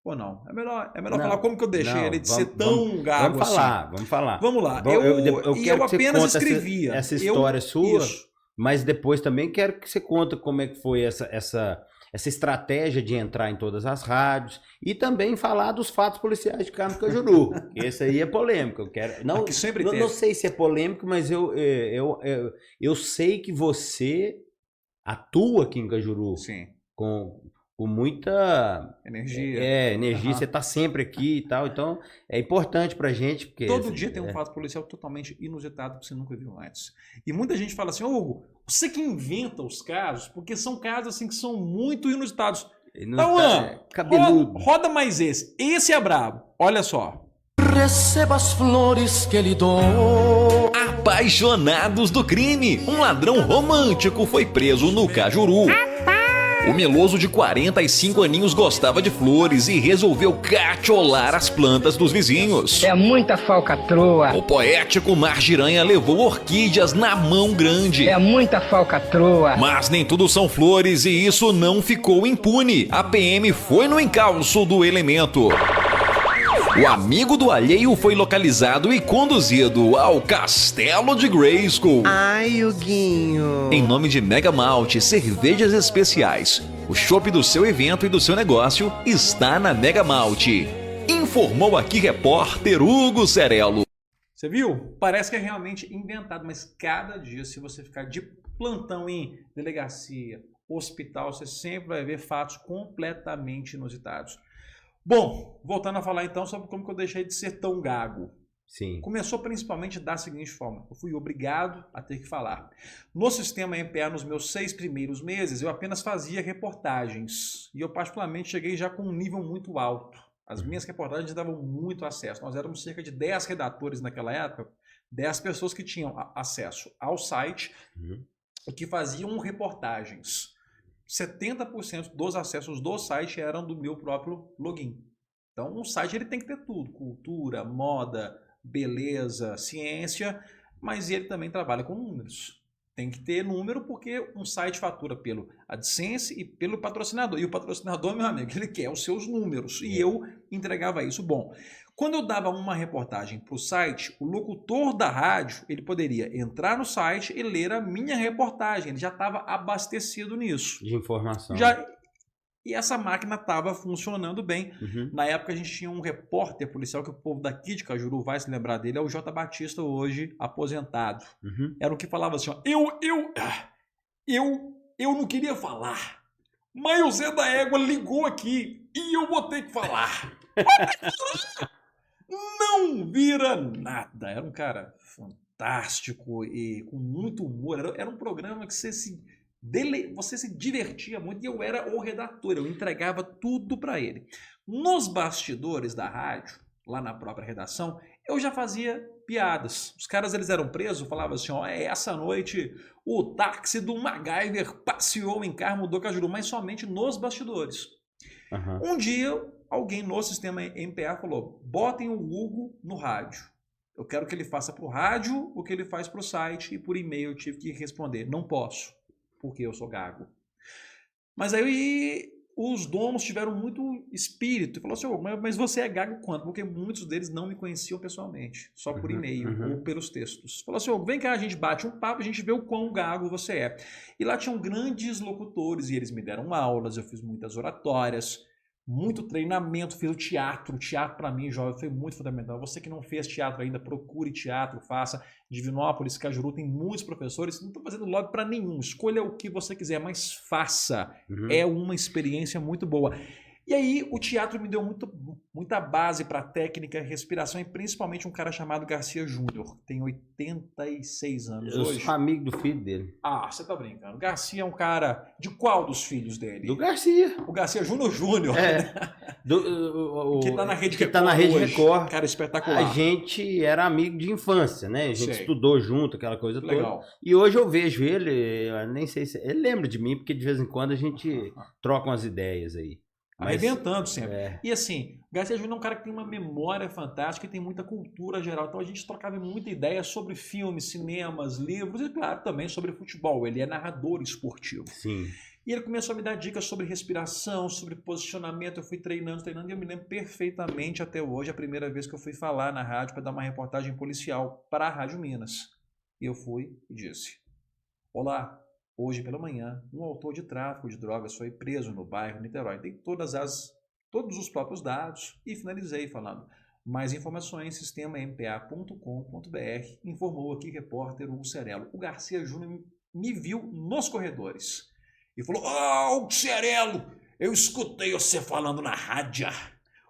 Ou não? É melhor falar como que eu deixei ele de ser tão gago assim. Vamos falar. Vamos lá. Eu apenas escrevia. Essa história sua, mas depois também quero que você conte como é que foi essa estratégia de entrar em todas as rádios e também falar dos fatos policiais de Carmo Cajuru. Esse aí é polêmico. Eu quero não sei se é polêmico, mas eu sei que você atua aqui em Cajuru. Sim. Com muita energia. Energia. Você está sempre aqui e tal. Então é importante pra gente. Porque todo dia tem um fato policial totalmente inusitado que você nunca viu antes. E muita gente fala assim: Hugo, você que inventa os casos, porque são casos assim que são muito inusitados. Cabeludo. Roda mais esse. Esse é brabo. Olha só. Receba as flores que lhe dou. Apaixonados do crime. Um ladrão romântico foi preso no Cajuru. O meloso de 45 aninhos gostava de flores e resolveu cacholar as plantas dos vizinhos. É muita falcatrua. O poético Margiranha levou orquídeas na mão grande. É muita falcatrua. Mas nem tudo são flores e isso não ficou impune. A PM foi no encalço do elemento. O amigo do alheio foi localizado e conduzido ao Castelo de Grayskull. Ai, Huguinho. Em nome de Mega Malt, cervejas especiais. O chopp do seu evento e do seu negócio está na Mega Malt. Informou aqui repórter Hugo Cerello. Você viu? Parece que é realmente inventado, mas cada dia, se você ficar de plantão em delegacia, hospital, você sempre vai ver fatos completamente inusitados. Bom, voltando a falar então sobre como que eu deixei de ser tão gago. Sim. Começou principalmente da seguinte forma: eu fui obrigado a ter que falar. No sistema MPA, nos meus 6 primeiros meses, eu apenas fazia reportagens. E eu particularmente cheguei já com um nível muito alto. As minhas reportagens davam muito acesso. Nós éramos cerca de 10 redatores naquela época, 10 pessoas que tinham acesso ao site e que faziam reportagens. 70% dos acessos do site eram do meu próprio login. Então, um site ele tem que ter tudo: cultura, moda, beleza, ciência, mas ele também trabalha com números. Tem que ter número porque um site fatura pelo AdSense e pelo patrocinador. E o patrocinador, meu amigo, ele quer os seus números. E eu entregava isso. Bom, quando eu dava uma reportagem para o site, o locutor da rádio, ele poderia entrar no site e ler a minha reportagem. Ele já estava abastecido nisso. De informação. E essa máquina estava funcionando bem. Na época a gente tinha um repórter policial que o povo daqui de Cajuru vai se lembrar dele, é o J. Batista, hoje aposentado. Era o que falava assim, ó, eu não queria falar, mas o Zé da Égua ligou aqui e eu vou ter que falar. Não vira nada. Era um cara fantástico e com muito humor. Era um programa que você se divertia muito e eu era o redator, eu entregava tudo para ele. Nos bastidores da rádio, lá na própria redação, eu já fazia piadas. Os caras eles eram presos, falavam assim, ó, essa noite o táxi do MacGyver passeou em Carmo do Cajuru, mas somente nos bastidores. Um dia, alguém no sistema MPA falou, botem o Hugo no rádio. Eu quero que ele faça para o rádio o que ele faz para o site e por e-mail eu tive que responder, não posso. Porque eu sou gago. Mas aí os donos tiveram muito espírito e falaram assim, mas você é gago quanto? Porque muitos deles não me conheciam pessoalmente, só por e-mail ou pelos textos. Falou assim, vem cá, a gente bate um papo, a gente vê o quão gago você é. E lá tinham grandes locutores e eles me deram aulas, eu fiz muitas oratórias, muito treinamento, fiz o teatro. O teatro para mim, jovem, foi muito fundamental. Você que não fez teatro ainda, procure teatro, faça. Divinópolis, Cajuru, tem muitos professores. Não estou fazendo lobby para nenhum. Escolha o que você quiser, mas faça. É uma experiência muito boa. E aí o teatro me deu muita base para técnica, respiração e principalmente um cara chamado Garcia Júnior. Tem 86 anos hoje. Eu sou amigo do filho dele. Ah, você tá brincando. Garcia é um cara... De qual dos filhos dele? Do Garcia. O Garcia Júnior. É. Que tá na Rede Record. Que tá na Rede Record. Cara espetacular. A gente era amigo de infância, né? A gente estudou junto, aquela coisa toda. Legal. E hoje eu vejo ele, eu nem sei se... Ele lembra de mim, porque de vez em quando a gente troca umas ideias aí. Arrebentando sempre. E assim, Garcia Júnior é um cara que tem uma memória fantástica e tem muita cultura geral. Então a gente trocava muita ideia sobre filmes, cinemas, livros e, claro, também sobre futebol. Ele é narrador esportivo. Sim. E ele começou a me dar dicas sobre respiração, sobre posicionamento. Eu fui treinando e eu me lembro perfeitamente até hoje, a primeira vez que eu fui falar na rádio para dar uma reportagem policial para a Rádio Minas. E eu fui e disse: olá. Hoje pela manhã, um autor de tráfico de drogas foi preso no bairro Niterói. Tem todos os próprios dados e finalizei falando. Mais informações, sistemampa.com.br, informou aqui repórter Hugo Cerello. O Garcia Júnior me viu nos corredores e falou: Hugo Cerello, eu escutei você falando na rádio.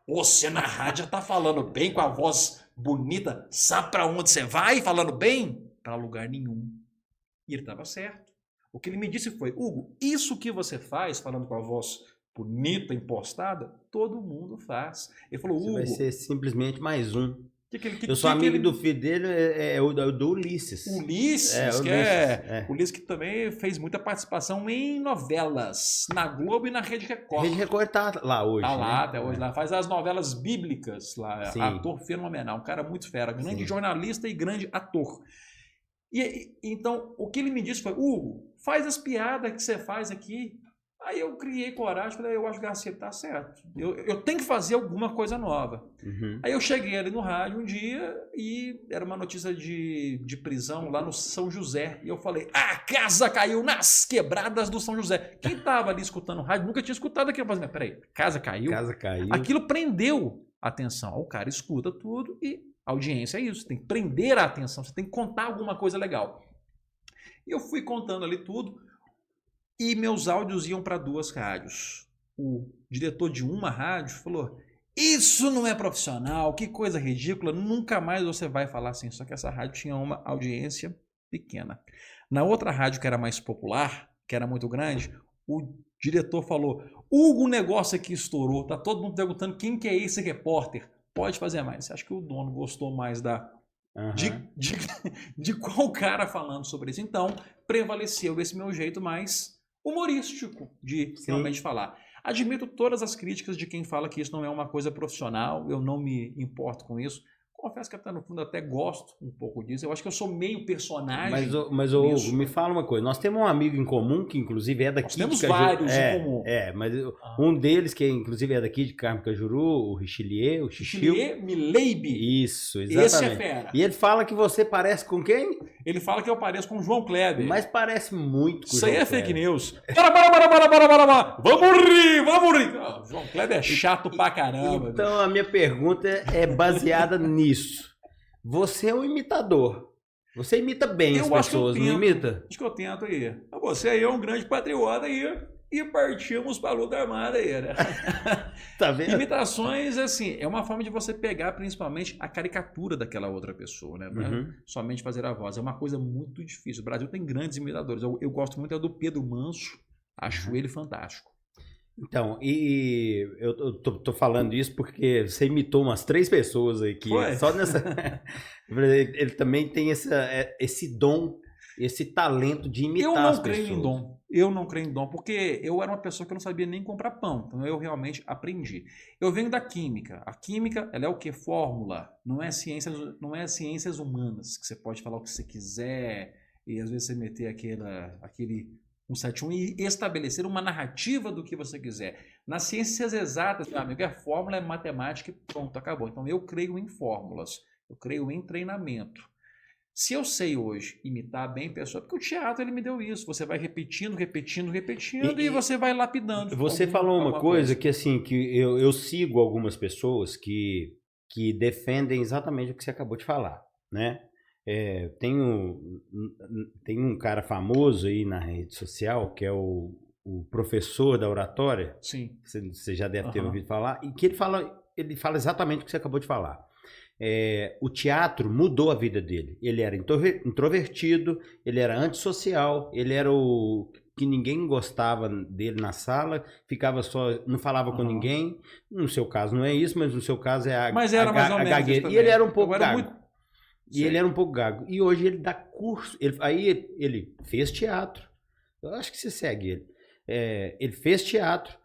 Você na rádio tá falando bem com a voz bonita. Sabe para onde você vai falando bem? Para lugar nenhum. E ele estava certo. O que ele me disse foi: Hugo, isso que você faz, falando com a voz bonita, impostada, todo mundo faz. Ele falou: Hugo... Vai ser simplesmente mais um. Eu sou amigo do filho dele, é o do Ulisses. Ulisses que também fez muita participação em novelas, na Globo e na Rede Record. Rede Record tá lá hoje. Tá lá, até hoje. Lá faz as novelas bíblicas, lá, ator fenomenal, um cara muito fera, grande jornalista e grande ator. E então, o que ele me disse foi: Hugo, faz as piadas que você faz aqui. Aí eu criei coragem, falei: eu acho que o Garcia tá certo. Eu tenho que fazer alguma coisa nova. Aí eu cheguei ali no rádio um dia e era uma notícia de prisão lá no São José. E eu falei: a casa caiu nas quebradas do São José. Quem tava ali escutando o rádio nunca tinha escutado aquilo. Eu falei: peraí, casa caiu? Casa caiu. Aquilo prendeu a atenção. O cara escuta tudo e... audiência é isso, você tem que prender a atenção, você tem que contar alguma coisa legal. E eu fui contando ali tudo e meus áudios iam para 2 rádios. O diretor de uma rádio falou: Isso não é profissional, que coisa ridícula, nunca mais você vai falar assim. Só que essa rádio tinha uma audiência pequena. Na outra rádio que era mais popular, que era muito grande, o diretor falou, Hugo, o negócio aqui estourou, tá todo mundo perguntando quem que é esse repórter, pode fazer mais. Você acha que o dono gostou mais de qual cara falando sobre isso? Então, prevaleceu esse meu jeito mais humorístico de realmente falar. Admito todas as críticas de quem fala que isso não é uma coisa profissional, eu não me importo com isso. Confesso que até no fundo até gosto um pouco disso. Eu acho que eu sou meio personagem. Mas Hugo, me fala uma coisa. Nós temos um amigo em comum que inclusive é daqui. Nós temos vários em comum. Mas um deles que inclusive é daqui de Carmo Cajuru, o Richelieu, o Richelieu Mileibe. Isso, exatamente. Esse é fera. E ele fala que você parece com quem? Ele fala que eu pareço com o João Kleber. Mas parece muito com o Isso João aí é Kleber. fake news. Para. Vamos rir. O João Kleber é chato pra caramba. Então a minha pergunta é baseada nisso. Você é um imitador. Você imita bem as pessoas, não imita? Acho que eu tento aí. Você aí é um grande patriota aí e partimos para a luta armada aí, né? Tá vendo? Imitações, assim, é uma forma de você pegar principalmente a caricatura daquela outra pessoa, né? Não é somente fazer a voz. É uma coisa muito difícil. O Brasil tem grandes imitadores. Eu gosto muito do Pedro Manso. Acho ele fantástico. Então, e eu tô falando isso porque você imitou umas 3 pessoas aqui. Só nessa. Ele também tem esse dom, esse talento de imitar as pessoas. Eu não creio em dom, porque eu era uma pessoa que eu não sabia nem comprar pão. Então eu realmente aprendi. Eu venho da química. A química, ela é o quê? Fórmula. Não é ciências humanas, que você pode falar o que você quiser e às vezes você meter aquele 171 e estabelecer uma narrativa do que você quiser. Nas ciências exatas, meu amigo, fórmula, é matemática e pronto, acabou. Então eu creio em fórmulas, eu creio em treinamento. Se eu sei hoje imitar bem pessoa, porque o teatro ele me deu isso, você vai repetindo e você vai lapidando. Você falou uma coisa que assim, que eu sigo algumas pessoas que defendem exatamente o que você acabou de falar, né? Tem um cara famoso aí na rede social, que é o professor da oratória. Sim. Você já deve ter ouvido falar. E que ele fala exatamente o que você acabou de falar. O teatro mudou a vida dele. Ele era introvertido, ele era antissocial, ele era o que ninguém gostava dele na sala, ficava só, não falava com ninguém. No seu caso não é isso, mas no seu caso é a gagueira. E ele era um pouco gago. Ele era um pouco gago. E hoje ele dá curso. Ele fez teatro. Eu acho que você segue ele. Ele fez teatro,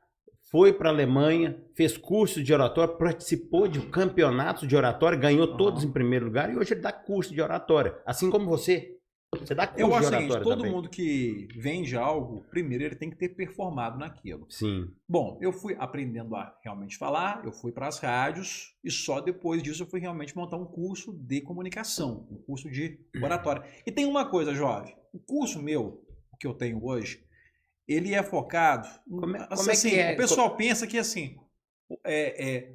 foi para a Alemanha, fez curso de oratória, participou de campeonatos de oratória, ganhou todos em primeiro lugar e hoje ele dá curso de oratória. Assim como você. Você dá curso de oratória também. Todo mundo que vende algo, primeiro ele tem que ter performado naquilo. Sim. Bom, eu fui aprendendo a realmente falar, eu fui para as rádios e só depois disso eu fui realmente montar um curso de comunicação, um curso de oratória. E tem uma coisa, jovem, o curso meu, o que eu tenho hoje, ele é focado... Como é que é? O pessoal pensa que assim,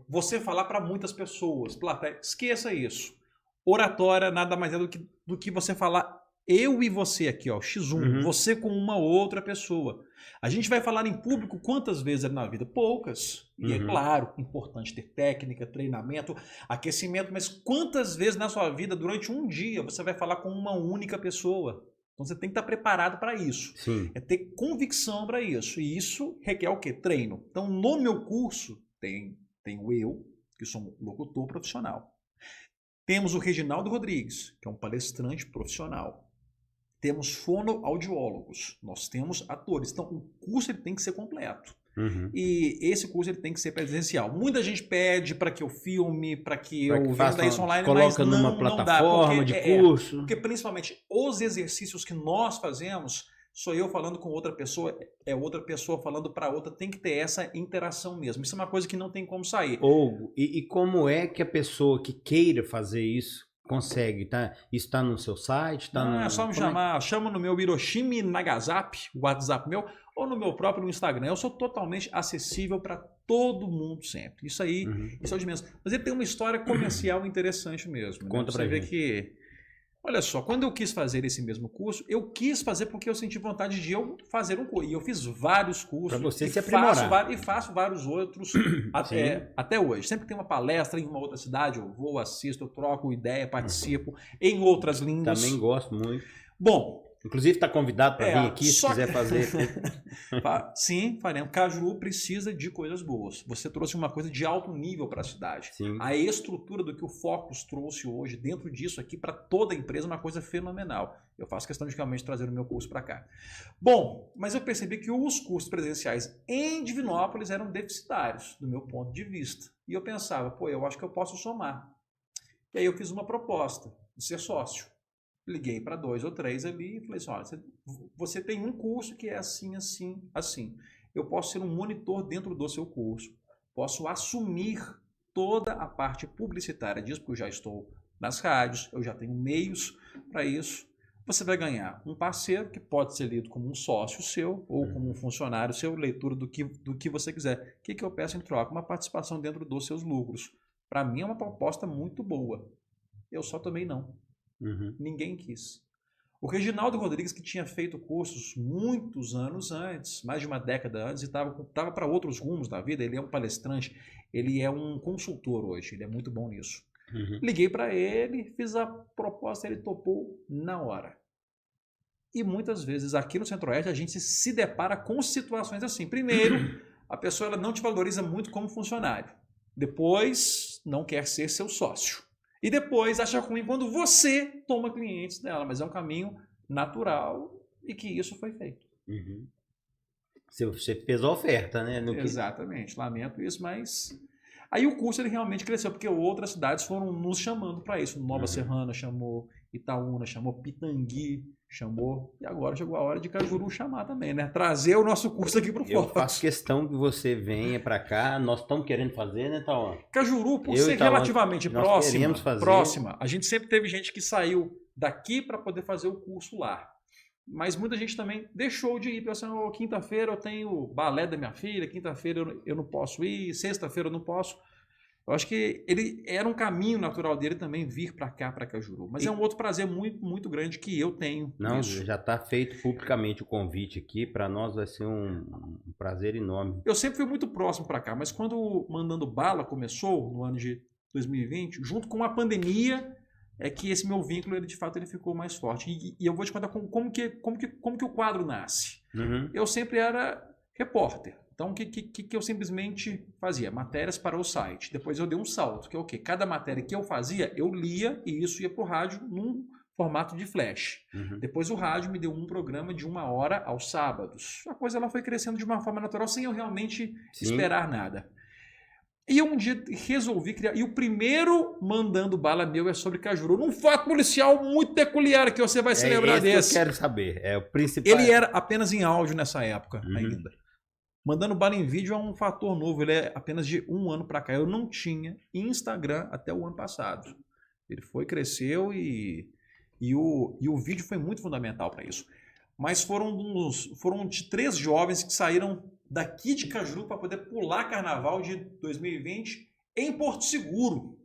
você falar para muitas pessoas, esqueça isso. Oratória nada mais é do que você falar... Eu e você aqui, ó, X1, você com uma outra pessoa. A gente vai falar em público quantas vezes na vida? Poucas. E é claro, importante ter técnica, treinamento, aquecimento, mas quantas vezes na sua vida, durante um dia, você vai falar com uma única pessoa? Então você tem que estar preparado para isso. Sim. É ter convicção para isso. E isso requer o quê? Treino. Então no meu curso, tenho eu, que sou um locutor profissional. Temos o Reginaldo Rodrigues, que é um palestrante profissional. Temos fonoaudiólogos, nós temos atores. Então, o curso ele tem que ser completo. E esse curso ele tem que ser presencial. Muita gente pede para que eu filme, para que eu venda isso online, coloca mas numa plataforma de curso. Porque principalmente os exercícios que nós fazemos, sou eu falando com outra pessoa, é outra pessoa falando para outra, tem que ter essa interação mesmo. Isso é uma coisa que não tem como sair. E como é que a pessoa que queira fazer isso consegue? Isso está no seu site? É só me chamar, chama no meu Hiroshima Nagasaki, o WhatsApp meu, ou no meu próprio Instagram. Eu sou totalmente acessível para todo mundo sempre. Isso aí, isso é o de menos. Mas ele tem uma história comercial interessante mesmo. Conta pra você gente. Vê que... Olha só, quando eu quis fazer esse mesmo curso, eu quis fazer porque eu senti vontade de eu fazer um curso. E eu fiz vários cursos. Para você se aprimorar. E faço vários outros até hoje. Sempre que tem uma palestra em uma outra cidade, eu vou, assisto, eu troco ideia, participo em outras línguas. Também gosto muito. Bom... Inclusive está convidado para vir aqui, se quiser fazer. Sim, faremos. Cajuru precisa de coisas boas. Você trouxe uma coisa de alto nível para a cidade. Sim. A estrutura do que o Focus trouxe hoje, dentro disso aqui, para toda a empresa, é uma coisa fenomenal. Eu faço questão de realmente trazer o meu curso para cá. Bom, mas eu percebi que os cursos presenciais em Divinópolis eram deficitários, do meu ponto de vista. E eu pensava, pô, eu acho que eu posso somar. E aí eu fiz uma proposta de ser sócio. Liguei para 2 ou 3 ali e falei assim, olha, você tem um curso que é assim, assim, assim. Eu posso ser um monitor dentro do seu curso, posso assumir toda a parte publicitária disso, porque eu já estou nas rádios, eu já tenho meios para isso. Você vai ganhar um parceiro que pode ser lido como um sócio seu ou como um funcionário seu, leitura do que você quiser. O que eu peço em troca? Uma participação dentro dos seus lucros. Para mim é uma proposta muito boa. Eu só tomei não. Ninguém quis. O Reginaldo Rodrigues, que tinha feito cursos muitos anos antes, mais de uma década antes, e estava para outros rumos da vida, ele é um palestrante, ele é um consultor hoje, ele é muito bom nisso. Liguei para ele, fiz a proposta, ele topou na hora. E muitas vezes aqui no Centro-Oeste a gente se depara com situações assim. Primeiro, a pessoa ela não te valoriza muito como funcionário. Depois, não quer ser seu sócio. E depois acha ruim quando você toma clientes dela, mas é um caminho natural e que isso foi feito. Você fez a oferta, né? Exatamente, lamento isso, mas... Aí o curso ele realmente cresceu, porque outras cidades foram nos chamando para isso. Nova Serrana chamou, Itaúna chamou, Pitangui chamou, e agora chegou a hora de Cajuru chamar também, né? Trazer o nosso curso aqui para o Focus. Eu faço questão que você venha para cá, nós estamos querendo fazer, né, Tauan? Cajuru, por ser relativamente próxima, a gente sempre teve gente que saiu daqui para poder fazer o curso lá. Mas muita gente também deixou de ir, pensando, quinta-feira eu tenho balé da minha filha, quinta-feira eu não posso ir, sexta-feira eu não posso. Eu acho que ele era um caminho natural dele também vir para cá, para Cajuru. Mas é um outro prazer muito, muito grande que eu tenho. Não, já está feito publicamente o convite aqui. Para nós vai ser um prazer enorme. Eu sempre fui muito próximo para cá, mas quando o Mandando Bala começou, no ano de 2020, junto com a pandemia, é que esse meu vínculo, ele, de fato, ele ficou mais forte. E eu vou te contar como que o quadro nasce. Eu sempre era repórter. Então, o que eu simplesmente fazia? Matérias para o site. Depois eu dei um salto, que é o quê? Cada matéria que eu fazia, eu lia e isso ia para o rádio num formato de flash. Depois o rádio me deu um programa de 1 hora aos sábados. A coisa ela foi crescendo de uma forma natural, sem eu realmente esperar nada. E eu um dia resolvi criar... E o primeiro Mandando Bala meu é sobre Cajuru, num fato policial muito peculiar, que você vai se lembrar desse. Que eu quero saber. É o principal. Ele era apenas em áudio nessa época ainda. Mandando Bala em vídeo é um fator novo, ele é apenas de 1 ano para cá. Eu não tinha Instagram até o ano passado. Ele cresceu e o vídeo foi muito fundamental para isso. Mas foram de 3 jovens que saíram daqui de Cajuru para poder pular Carnaval de 2020 em Porto Seguro.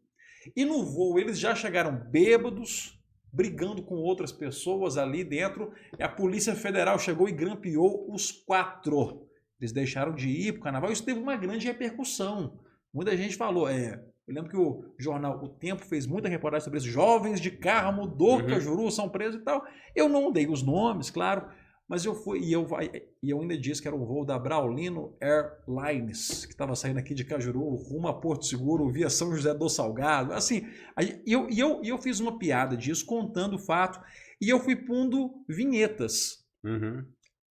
E no voo eles já chegaram bêbados, brigando com outras pessoas ali dentro. E a Polícia Federal chegou e grampeou os 4. Eles deixaram de ir para o Carnaval. Isso teve uma grande repercussão. Muita gente falou. Eu lembro que o jornal O Tempo fez muita reportagem sobre isso. Jovens de Carmo do Cajuru são presos e tal. Eu não dei os nomes, claro. Mas eu fui, e eu ainda disse que era o voo da Braulino Airlines, que estava saindo aqui de Cajuru, rumo a Porto Seguro, via São José do Salgado. Assim, eu fiz uma piada disso, contando o fato, e eu fui pondo vinhetas.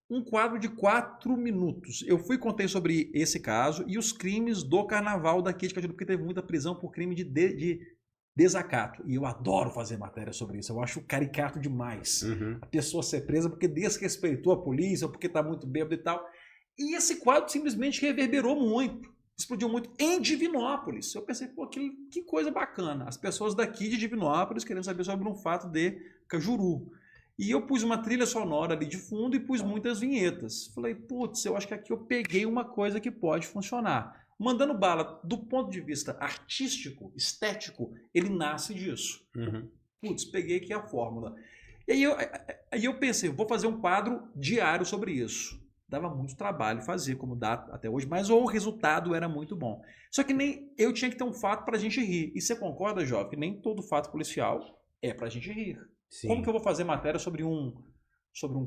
Um quadro de 4 minutos. Eu contei sobre esse caso e os crimes do carnaval daqui de Cajuru, porque teve muita prisão por crime de desacato. E eu adoro fazer matéria sobre isso. Eu acho caricato demais. A pessoa ser presa porque desrespeitou a polícia, ou porque está muito bêbado e tal. E esse quadro simplesmente reverberou muito. Explodiu muito em Divinópolis. Eu pensei, pô, que coisa bacana. As pessoas daqui de Divinópolis querendo saber sobre um fato de Cajuru. E eu pus uma trilha sonora ali de fundo e pus muitas vinhetas. Falei, putz, eu acho que aqui eu peguei uma coisa que pode funcionar. Mandando Bala, do ponto de vista artístico, estético, ele nasce disso. Putz, peguei aqui a fórmula. E aí eu pensei, vou fazer um quadro diário sobre isso. Dava muito trabalho fazer, como dá até hoje, mas o resultado era muito bom. Só que nem eu tinha que ter um fato pra gente rir. E você concorda, jovem, que nem todo fato policial é pra gente rir. Sim. Como que eu vou fazer matéria sobre um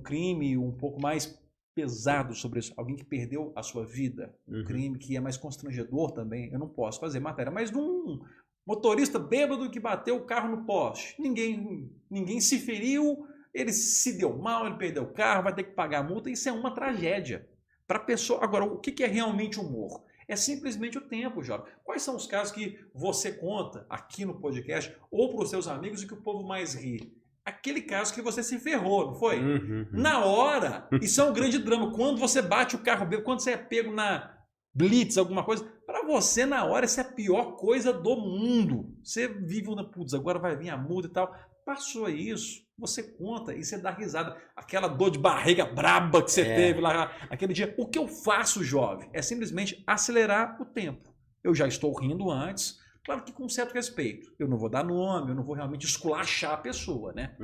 crime um pouco mais pesado, sobre isso? Alguém que perdeu a sua vida, um crime que é mais constrangedor também, eu não posso fazer matéria. Mas de um motorista bêbado que bateu o carro no poste, ninguém se feriu, ele se deu mal, ele perdeu o carro, vai ter que pagar a multa, isso é uma tragédia. Para a pessoa. Agora, o que é realmente humor? É simplesmente o tempo, jovem. Quais são os casos que você conta aqui no podcast ou para os seus amigos e que o povo mais ri? Aquele caso que você se ferrou, não foi? Na hora, isso é um grande drama. Quando você bate o carro bêbado, quando você é pego na blitz, alguma coisa, para você na hora, essa é a pior coisa do mundo. Você vive na putz, agora vai vir a multa e tal. Passou isso, você conta e você dá risada. Aquela dor de barriga braba que você teve lá aquele dia. O que eu faço, jovem, é simplesmente acelerar o tempo. Eu já estou rindo antes, claro que com certo respeito. Eu não vou dar nome, eu não vou realmente esculachar a pessoa, né?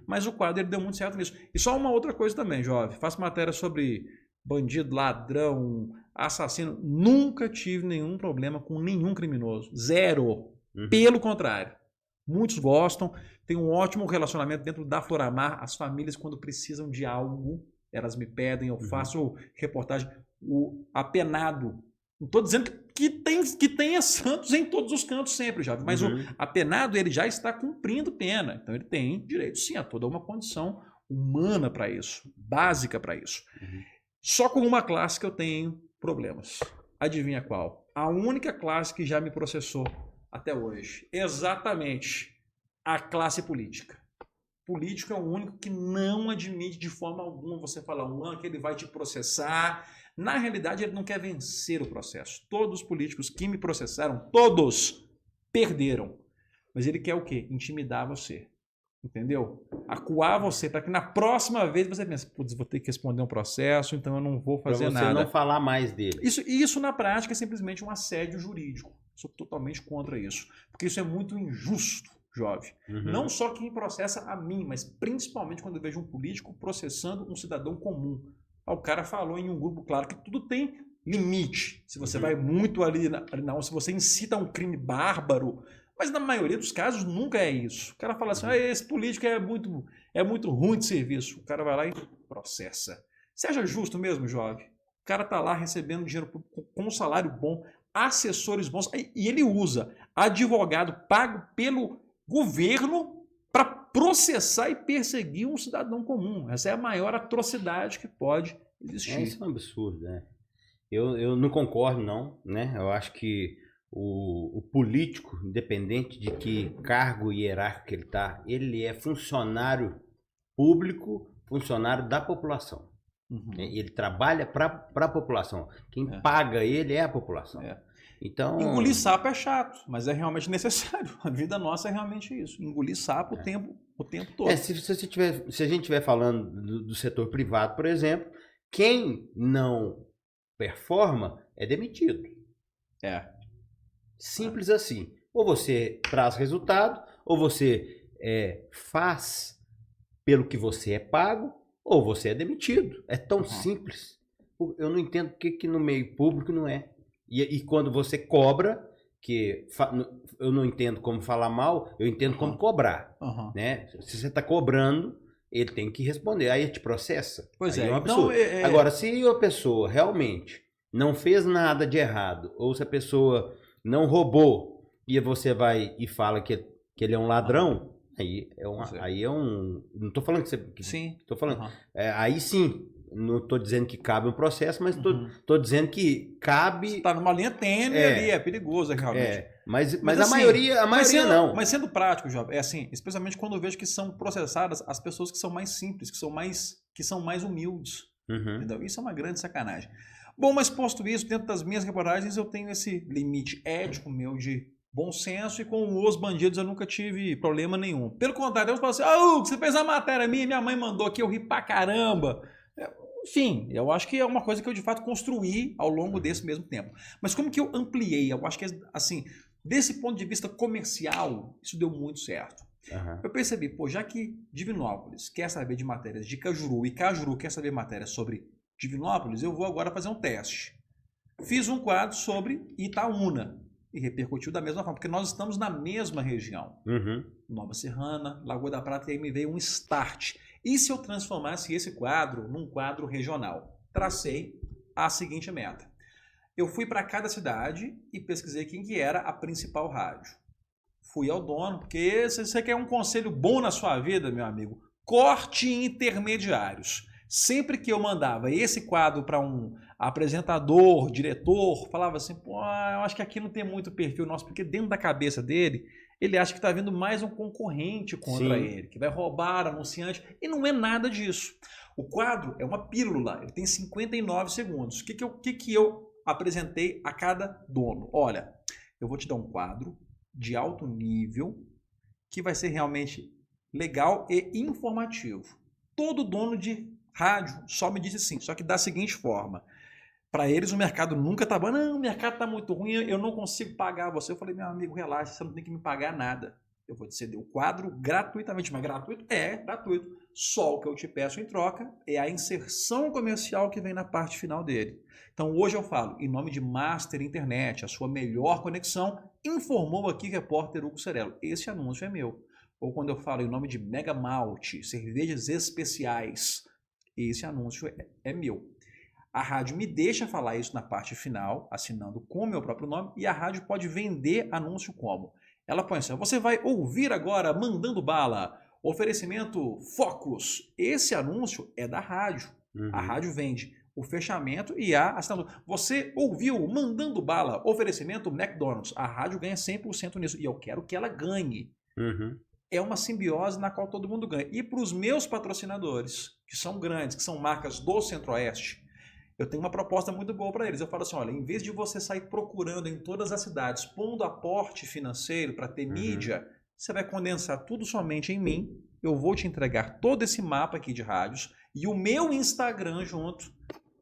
Mas o quadro ele deu muito certo nisso. E só uma outra coisa também, jovem. Faço matéria sobre bandido, ladrão, assassino. Nunca tive nenhum problema com nenhum criminoso. Zero. Pelo contrário. Muitos gostam. Tem um ótimo relacionamento dentro da Floramar. As famílias, quando precisam de algo, elas me pedem, eu faço reportagem. O apenado. Não estou dizendo que tenha santos em todos os cantos sempre, já. Mas o apenado, ele já está cumprindo pena. Então ele tem direito, sim, a toda uma condição humana para isso. Básica para isso. Só com uma classe que eu tenho problemas. Adivinha qual? A única classe que já me processou até hoje. Exatamente. A classe política. Político é o único que não admite de forma alguma você falar que ele vai te processar. Na realidade, ele não quer vencer o processo. Todos os políticos que me processaram, todos perderam. Mas ele quer o quê? Intimidar você. Entendeu? Acuar você para que na próxima vez você pense, putz, vou ter que responder um processo, então eu não vou fazer nada. Pra você não falar mais dele. Isso na prática é simplesmente um assédio jurídico. Sou totalmente contra isso. Porque isso é muito injusto, jovem. Não só quem processa a mim, mas principalmente quando eu vejo um político processando um cidadão comum. O cara falou em um grupo, claro, que tudo tem limite. Se você vai muito ali na se você incita a um crime bárbaro, mas na maioria dos casos nunca é isso. O cara fala assim, esse político é muito ruim de serviço. O cara vai lá e processa. Você acha justo mesmo, jovem? O cara tá lá recebendo dinheiro com um salário bom, assessores bons, e ele usa advogado pago pelo governo para processar e perseguir um cidadão comum. Essa é a maior atrocidade que pode existir. Isso é um absurdo, né? Eu não concordo, não, né? Eu acho que o político, independente de que cargo hierárquico ele está, ele é funcionário público, funcionário da população. Ele trabalha para a população. Quem paga ele é a população. Então, engolir sapo é chato, mas é realmente necessário. A vida nossa é realmente isso. Engolir sapo o tempo todo. Se a gente estiver falando do setor privado, por exemplo, quem não performa é demitido. Simples assim. Ou você traz resultado, ou você faz pelo que você é pago, ou você é demitido. É tão simples. Eu não entendo por que no meio público não é. E quando você cobra, que eu não entendo como falar mal, eu entendo como cobrar. Né? Se você está cobrando, ele tem que responder. Aí te processa. Pois é um absurdo. Agora, se a pessoa realmente não fez nada de errado, ou se a pessoa não roubou, e você vai e fala que ele é um ladrão, aí é um... Não estou falando que você... Sim. Estou falando... aí sim... Não estou dizendo que cabe um processo, mas estou dizendo que cabe... Está numa linha tênue ali, é perigoso realmente. Mas assim, a maioria não. Mas sendo prático, Jovem, é assim, especialmente quando eu vejo que são processadas as pessoas que são mais simples, que são mais humildes. Entendeu? Isso é uma grande sacanagem. Bom, mas posto isso, dentro das minhas reportagens eu tenho esse limite ético meu de bom senso, e com os bandidos eu nunca tive problema nenhum. Pelo contrário, eu falo assim, você fez a matéria minha mãe mandou aqui, eu ri pra caramba. Enfim, eu acho que é uma coisa que eu de fato construí ao longo desse mesmo tempo. Mas como que eu ampliei? Eu acho que, assim, desse ponto de vista comercial, isso deu muito certo. Uhum. Eu percebi, pô, já que Divinópolis quer saber de matérias de Cajuru e Cajuru quer saber matérias sobre Divinópolis, eu vou agora fazer um teste. Fiz um quadro sobre Itaúna e repercutiu da mesma forma, porque nós estamos na mesma região. Uhum. Nova Serrana, Lagoa da Prata, e aí me veio um start. E se eu transformasse esse quadro num quadro regional? Tracei a seguinte meta. Eu fui para cada cidade e pesquisei quem que era a principal rádio. Fui ao dono, porque se você quer um conselho bom na sua vida, meu amigo, corte intermediários. Sempre que eu mandava esse quadro para um apresentador, diretor, falava assim, pô, eu acho que aqui não tem muito perfil nosso, porque dentro da cabeça dele, ele acha que está vindo mais um concorrente contra ele, que vai roubar anunciante, e não é nada disso. O quadro é uma pílula, ele tem 59 segundos. O que eu apresentei a cada dono? Olha, eu vou te dar um quadro de alto nível que vai ser realmente legal e informativo. Todo dono de rádio só me disse assim, só que da seguinte forma: para eles o mercado nunca tá bom, não, o mercado tá muito ruim, eu não consigo pagar você. Eu falei, meu amigo, relaxa, você não tem que me pagar nada. Eu vou te ceder o quadro gratuitamente, mas gratuito? É, gratuito. Só o que eu te peço em troca é a inserção comercial que vem na parte final dele. Então hoje eu falo, em nome de Master Internet, a sua melhor conexão, informou aqui o repórter Hugo Cerello. Esse anúncio é meu. Ou quando eu falo em nome de Mega Malte, cervejas especiais, esse anúncio é meu. A rádio me deixa falar isso na parte final, assinando com o meu próprio nome, e a rádio pode vender anúncio como? Ela põe assim, você vai ouvir agora Mandando Bala, oferecimento Focus. Esse anúncio é da rádio. Uhum. A rádio vende o fechamento e a assinatura. Você ouviu Mandando Bala, oferecimento McDonald's. A rádio ganha 100% nisso e eu quero que ela ganhe. Uhum. É uma simbiose na qual todo mundo ganha. E para os meus patrocinadores, que são grandes, que são marcas do Centro-Oeste, eu tenho uma proposta muito boa para eles. Eu falo assim, olha, em vez de você sair procurando em todas as cidades, pondo aporte financeiro para ter mídia, você vai condensar tudo somente em mim. Eu vou te entregar todo esse mapa aqui de rádios e o meu Instagram junto,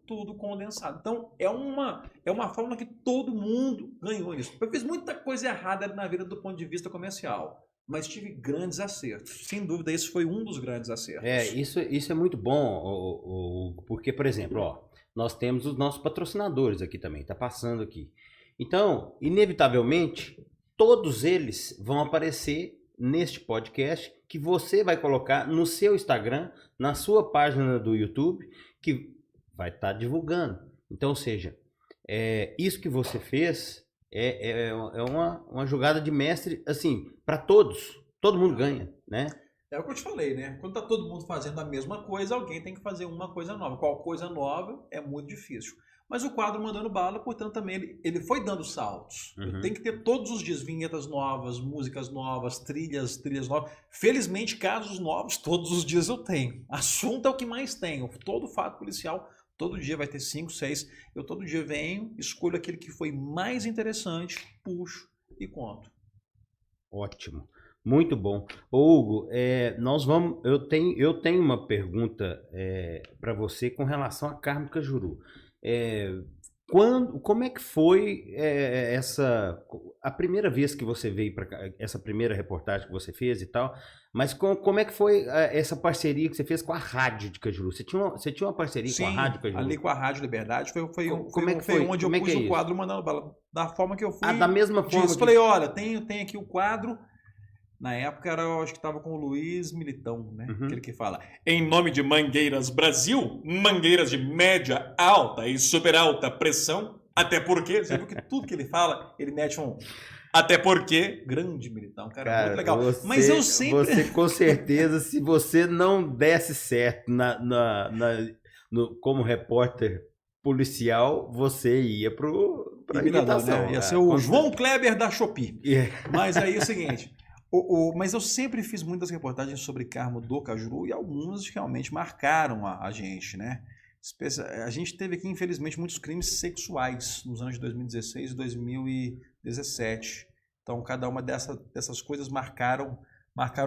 tudo condensado. Então, é uma forma que todo mundo ganhou nisso. Eu fiz muita coisa errada na vida do ponto de vista comercial, mas tive grandes acertos. Sem dúvida, esse foi um dos grandes acertos. Isso é muito bom, porque, por exemplo, ó, nós temos os nossos patrocinadores aqui também, tá passando aqui. Então, inevitavelmente, todos eles vão aparecer neste podcast que você vai colocar no seu Instagram, na sua página do YouTube, que vai estar divulgando. Então, ou seja, isso que você fez é uma jogada de mestre, assim, para todos. Todo mundo ganha, né? É o que eu te falei, né? Quando tá todo mundo fazendo a mesma coisa, alguém tem que fazer uma coisa nova. Qual coisa nova é muito difícil. Mas o quadro Mandando Bala, portanto, também ele foi dando saltos. Eu tenho que ter todos os dias vinhetas novas, músicas novas, trilhas novas. Felizmente, casos novos, todos os dias eu tenho. Assunto é o que mais tenho. Todo fato policial, todo dia vai ter 5, 6. Eu todo dia venho, escolho aquele que foi mais interessante, puxo e conto. Ótimo. Muito bom. Ô, Hugo, eu tenho uma pergunta para você com relação a Carmo Cajuru. Como é que foi a primeira vez que você veio para cá, essa primeira reportagem que você fez e tal, mas como é que foi essa parceria que você fez com a Rádio de Cajuru? Você tinha uma parceria com a Rádio Cajuru? Ali com a Rádio Liberdade foi onde eu como pus o quadro Mandando Bala. Da forma que eu fui. Da mesma forma. Eu falei, olha, tem aqui o quadro. Na época, eu acho que estava com o Luiz Militão, né? Aquele que fala, em nome de Mangueiras Brasil, mangueiras de média, alta e super alta pressão, até porque, você viu que tudo que ele fala, ele mete um até porque, grande Militão, cara muito legal. Mas eu sempre... Você, com certeza, se você não desse certo como repórter policial, você ia pra imitação. Né? Ia ser o João Kleber da Shopee. Mas aí é o seguinte... Mas eu sempre fiz muitas reportagens sobre Carmo do Cajuru e algumas realmente marcaram a gente, né? A gente teve aqui, infelizmente, muitos crimes sexuais nos anos de 2016 e 2017. Então, cada uma dessas coisas marcaram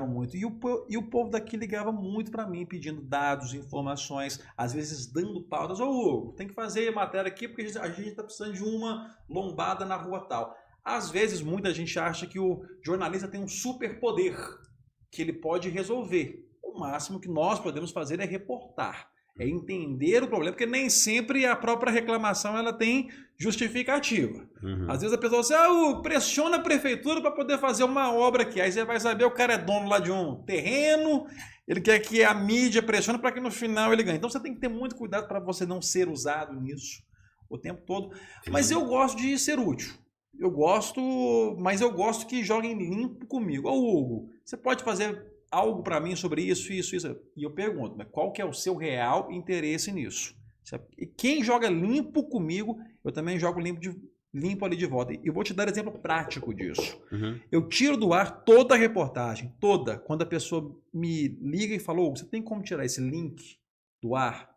muito. E o povo daqui ligava muito para mim, pedindo dados, informações, às vezes dando pautas. Ô, Hugo, tem que fazer matéria aqui porque a gente está precisando de uma lombada na rua tal. Às vezes, muita gente acha que o jornalista tem um superpoder. que ele pode resolver. O máximo que nós podemos fazer é reportar, é entender o problema, porque nem sempre a própria reclamação ela tem justificativa. Às vezes a pessoa diz, pressiona a prefeitura para poder fazer uma obra aqui. Aí você vai saber, o cara é dono lá de um terreno, ele quer que a mídia pressione para que no final ele ganhe. Então você tem que ter muito cuidado para você não ser usado nisso o tempo todo. Sim. Mas eu gosto de ser útil. Mas eu gosto que joguem limpo comigo. Hugo, você pode fazer algo para mim sobre isso. E eu pergunto, mas qual que é o seu real interesse nisso? E quem joga limpo comigo, eu também jogo limpo ali de volta. E eu vou te dar exemplo prático disso. Eu tiro do ar toda a reportagem, toda. Quando a pessoa me liga e fala, Hugo, você tem como tirar esse link do ar?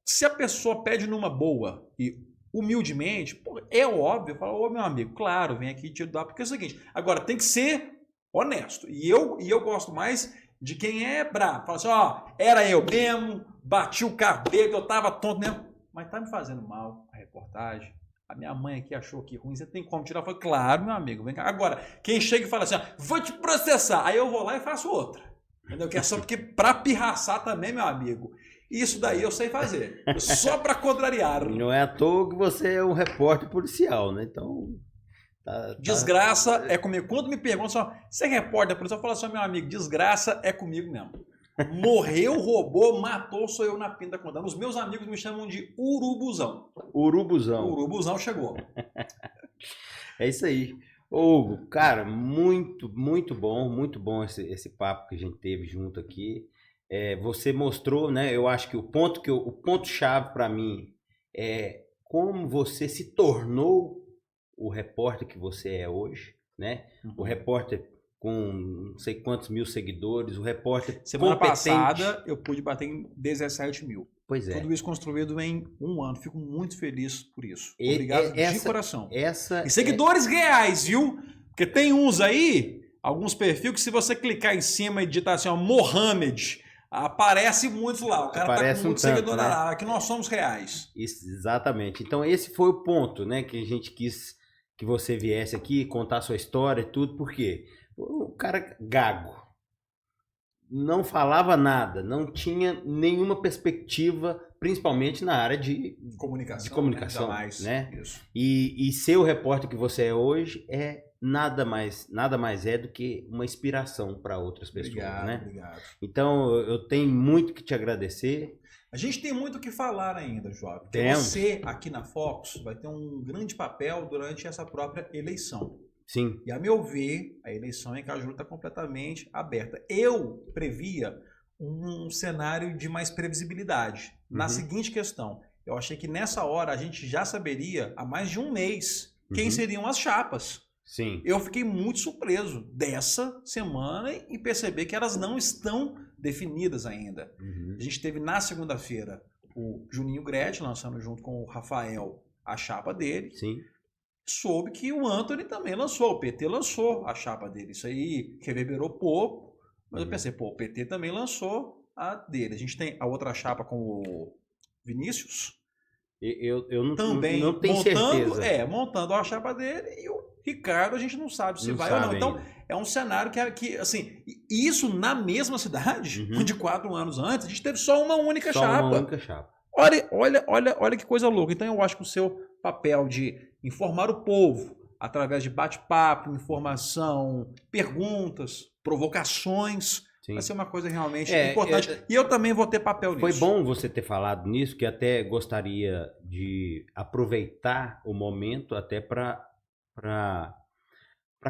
Se a pessoa pede numa boa e humildemente, é óbvio, eu falo, meu amigo, claro, vem aqui e tira do ar, porque é o seguinte, agora tem que ser honesto. E eu gosto mais de quem é bravo. Fala assim, era eu mesmo, bati o cabelo, eu tava tonto mesmo. Mas tá me fazendo mal a reportagem. A minha mãe aqui achou que ruim, você tem como tirar? Eu falo, claro, meu amigo, vem cá. Agora, quem chega e fala assim, vou te processar. Aí eu vou lá e faço outra. Entendeu? Que é só porque pra pirraçar também, meu amigo, isso daí eu sei fazer. Só pra contrariar. Não é à toa que você é um repórter policial, né? Então... Desgraça é comigo. Quando me perguntam, você é repórter da polícia? Eu falo assim, meu amigo, desgraça é comigo mesmo. Morreu, roubou, matou, sou eu na pinta contando. Os meus amigos me chamam de urubuzão. Urubuzão chegou. É isso aí. Hugo, cara, muito bom esse papo que a gente teve junto aqui. Você mostrou, né? Eu acho que o ponto-chave para mim é como você se tornou o repórter que você é hoje, né? O repórter com não sei quantos mil seguidores, o repórter Semana competente. Passada eu pude bater em 17 mil. Pois é. Tudo isso construído em um ano. Fico muito feliz por isso. Obrigado de coração. E seguidores reais, viu? Porque tem uns aí, alguns perfis que se você clicar em cima e digitar assim, Mohamed, aparece muitos lá. O cara tá com muito seguidor lá. Aqui nós somos reais. Isso, exatamente. Então esse foi o ponto, né? Que a gente quis que você viesse aqui, contar sua história e tudo. Por quê? O cara gago. Não falava nada, não tinha nenhuma perspectiva, principalmente na área de comunicação, né? Isso. E ser o repórter que você é hoje é nada mais é do que uma inspiração para outras pessoas, né? Obrigado. Então eu tenho muito que te agradecer. A gente tem muito o que falar ainda, João. Porque você aqui na Fox vai ter um grande papel durante essa própria eleição. Sim. E a meu ver, a eleição em Cajuru está completamente aberta. Eu previa um cenário de mais previsibilidade. Na seguinte questão, eu achei que nessa hora a gente já saberia, há mais de um mês, quem seriam as chapas. Sim. Eu fiquei muito surpreso dessa semana e perceber que elas não estão definidas ainda. A gente teve na segunda-feira o Juninho Gretchen lançando junto com o Rafael a chapa dele. Sim. Soube que o Antony também lançou, o PT lançou a chapa dele. Isso aí reverberou pouco, mas eu pensei, o PT também lançou a dele. A gente tem a outra chapa com o Vinícius. Eu não tenho certeza. Montando a chapa dele, e o Ricardo a gente não sabe se vai ou não. Então, é um cenário que assim, isso na mesma cidade, onde 4 anos antes, a gente teve só uma única chapa. Olha que coisa louca. Então, eu acho que o seu papel de informar o povo através de bate-papo, informação, perguntas, provocações, vai ser uma coisa realmente importante. E eu também vou ter papel nisso. Foi bom você ter falado nisso, que até gostaria de aproveitar o momento até para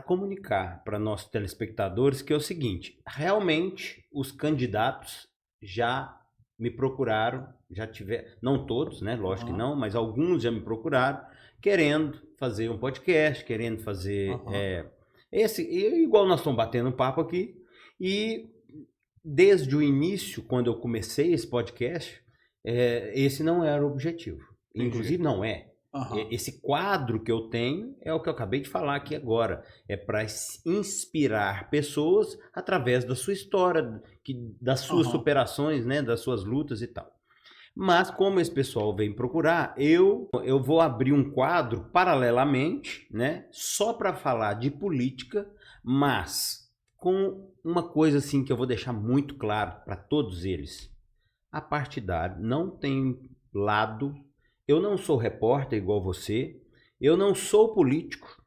comunicar para nossos telespectadores que é o seguinte, realmente os candidatos já me procuraram, já tiveram, não todos, né? Lógico que não, mas alguns já me procuraram, querendo fazer um podcast, querendo fazer igual nós estamos batendo papo aqui, e desde o início, quando eu comecei esse podcast, esse não era o objetivo. Inclusive não é. Esse quadro que eu tenho é o que eu acabei de falar aqui agora. É para inspirar pessoas através da sua história, das suas superações, né, das suas lutas e tal. Mas como esse pessoal vem procurar, eu vou abrir um quadro paralelamente, né, só para falar de política, mas com uma coisa assim que eu vou deixar muito claro para todos eles. A partidário não tem lado, eu não sou repórter igual você, eu não sou político,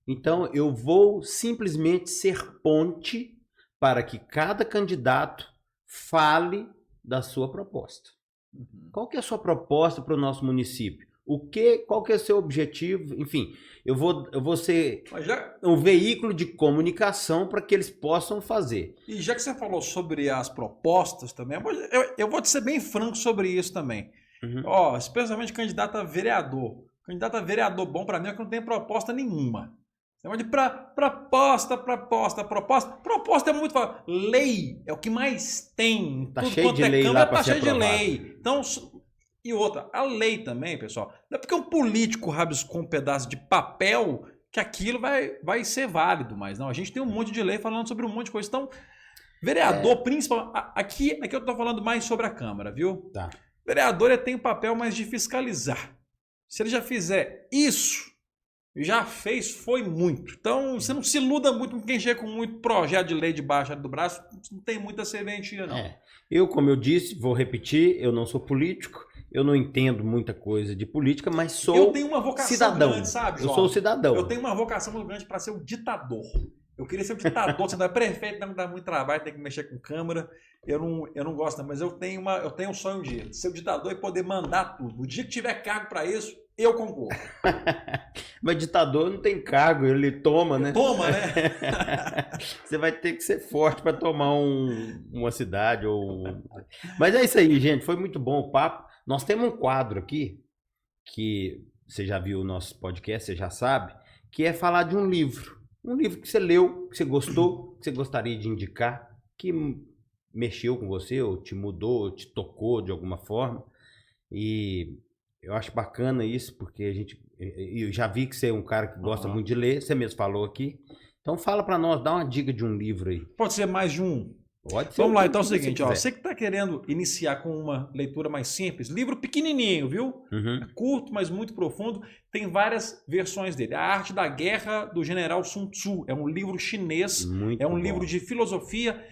então eu vou simplesmente ser ponte para que cada candidato fale da sua proposta. Qual que é a sua proposta para o nosso município? Qual que é o seu objetivo? Enfim, eu vou ser um veículo de comunicação para que eles possam fazer. E já que você falou sobre as propostas também, eu vou te ser bem franco sobre isso também. Especialmente candidato a vereador. Candidato a vereador bom para mim é que não tem proposta nenhuma. Você vai de proposta. Proposta é muito fácil. Lei é o que mais tem. Tá cheio de lei lá para ser aprovado. Tá cheio de lei. Então, e outra, a lei também, pessoal, não é porque um político rabiscou um pedaço de papel que aquilo vai ser válido, mas não. A gente tem um monte de lei falando sobre um monte de coisa. Então, vereador, principalmente, aqui eu tô falando mais sobre a Câmara, viu? Tá. Vereador, ele tem o papel mais de fiscalizar. Se ele já fizer isso, já fez, foi muito. Então, você não se iluda muito com quem chega com muito projeto de lei debaixo do braço, não tem muita serventia, não. Eu, como eu disse, vou repetir, eu não sou político, eu não entendo muita coisa de política, mas sou cidadão. Eu tenho uma vocação grande, sabe, João? Eu sou cidadão. Eu tenho uma vocação muito grande para ser o ditador. Eu queria ser o ditador, você não é prefeito, não dá muito trabalho, tem que mexer com câmara. Eu não gosto, não, mas eu tenho um sonho de ser o ditador e poder mandar tudo. O dia que tiver cargo para isso, eu concordo. Mas ditador não tem cargo, ele toma, né? Toma, né? Você vai ter que ser forte para tomar uma cidade. Mas é isso aí, gente. Foi muito bom o papo. Nós temos um quadro aqui, que você já viu o nosso podcast, você já sabe, que é falar de um livro. Um livro que você leu, que você gostou, que você gostaria de indicar, que mexeu com você, ou te mudou, ou te tocou de alguma forma. E eu acho bacana isso, porque eu já vi que você é um cara que gosta muito de ler, você mesmo falou aqui. Então fala para nós, dá uma dica de um livro aí. Pode ser mais de um? Pode ser. Vamos lá, então é o seguinte, você que está querendo iniciar com uma leitura mais simples, livro pequenininho, viu? É curto, mas muito profundo, tem várias versões dele. A Arte da Guerra, do General Sun Tzu, é um livro chinês, livro de filosofia,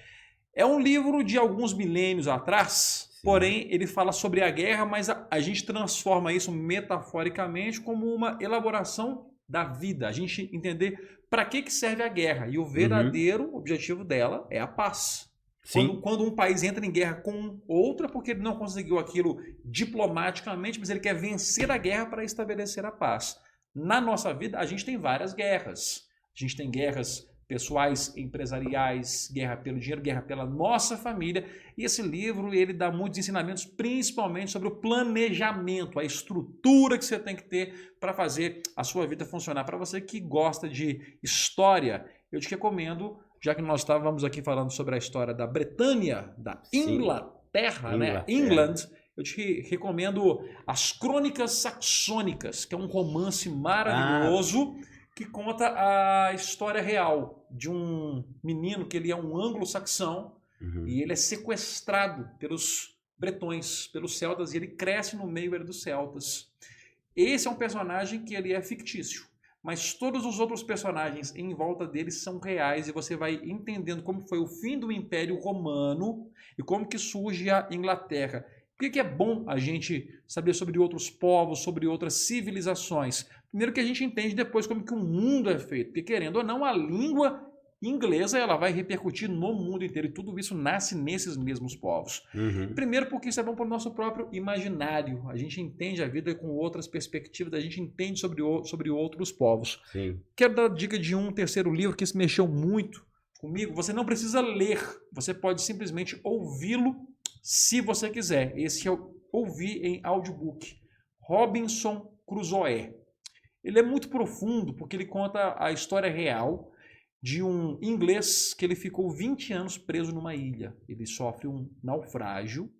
é um livro de alguns milênios atrás. Sim. Porém, ele fala sobre a guerra, mas a gente transforma isso metaforicamente como uma elaboração da vida, a gente entender para que serve a guerra, e o verdadeiro objetivo dela é a paz. Quando um país entra em guerra com outro, é porque ele não conseguiu aquilo diplomaticamente, mas ele quer vencer a guerra para estabelecer a paz. Na nossa vida, a gente tem várias guerras. A gente tem guerras pessoais, empresariais, guerra pelo dinheiro, guerra pela nossa família. E esse livro, ele dá muitos ensinamentos, principalmente sobre o planejamento, a estrutura que você tem que ter para fazer a sua vida funcionar. Para você que gosta de história, eu te recomendo, já que nós estávamos aqui falando sobre a história da Bretanha, da Inglaterra, né? England, eu te recomendo As Crônicas Saxônicas, que é um romance maravilhoso que conta a história real de um menino que ele é um anglo-saxão e ele é sequestrado pelos bretões, pelos celtas, e ele cresce no meio dos celtas. Esse é um personagem que ele é fictício, mas todos os outros personagens em volta dele são reais, e você vai entendendo como foi o fim do Império Romano e como que surge a Inglaterra. Por que é bom a gente saber sobre outros povos, sobre outras civilizações? Primeiro que a gente entende depois como que o mundo é feito, porque querendo ou não, a língua inglesa ela vai repercutir no mundo inteiro, e tudo isso nasce nesses mesmos povos. Primeiro porque isso é bom para o nosso próprio imaginário, a gente entende a vida com outras perspectivas, a gente entende sobre outros povos. Sim. Quero dar dica de um terceiro livro que isso mexeu muito comigo. Você não precisa ler, você pode simplesmente ouvi-lo se você quiser. Esse eu ouvi em audiobook. Robinson Crusoe. Ele é muito profundo porque ele conta a história real de um inglês que ele ficou 20 anos preso numa ilha. Ele sofre um naufrágio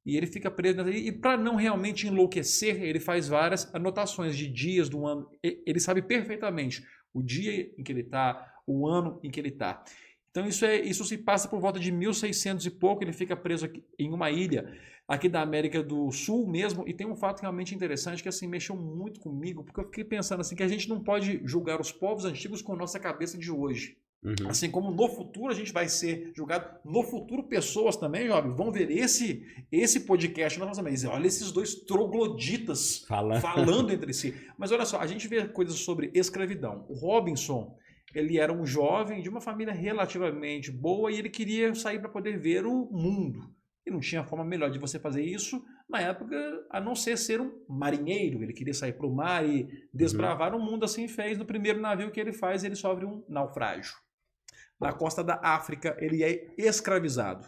e ele fica preso nessa ilha. E para não realmente enlouquecer, ele faz várias anotações de dias do ano. Ele sabe perfeitamente o dia em que ele está, o ano em que ele está. Então isso se passa por volta de 1600 e pouco, ele fica preso aqui, em uma ilha aqui da América do Sul mesmo, e tem um fato realmente interessante que assim mexeu muito comigo, porque eu fiquei pensando assim que a gente não pode julgar os povos antigos com a nossa cabeça de hoje. Assim como no futuro a gente vai ser julgado, no futuro pessoas também, jovem, vão ver esse podcast, nós vamos dizer, olha esses dois trogloditas falando entre si. Mas olha só, a gente vê coisas sobre escravidão. O Robinson, ele era um jovem de uma família relativamente boa e ele queria sair para poder ver o mundo. E não tinha forma melhor de você fazer isso na época, a não ser um marinheiro. Ele queria sair para o mar e desbravar o mundo, assim fez. No primeiro navio que ele faz, ele sofre um naufrágio. Na costa da África, ele é escravizado.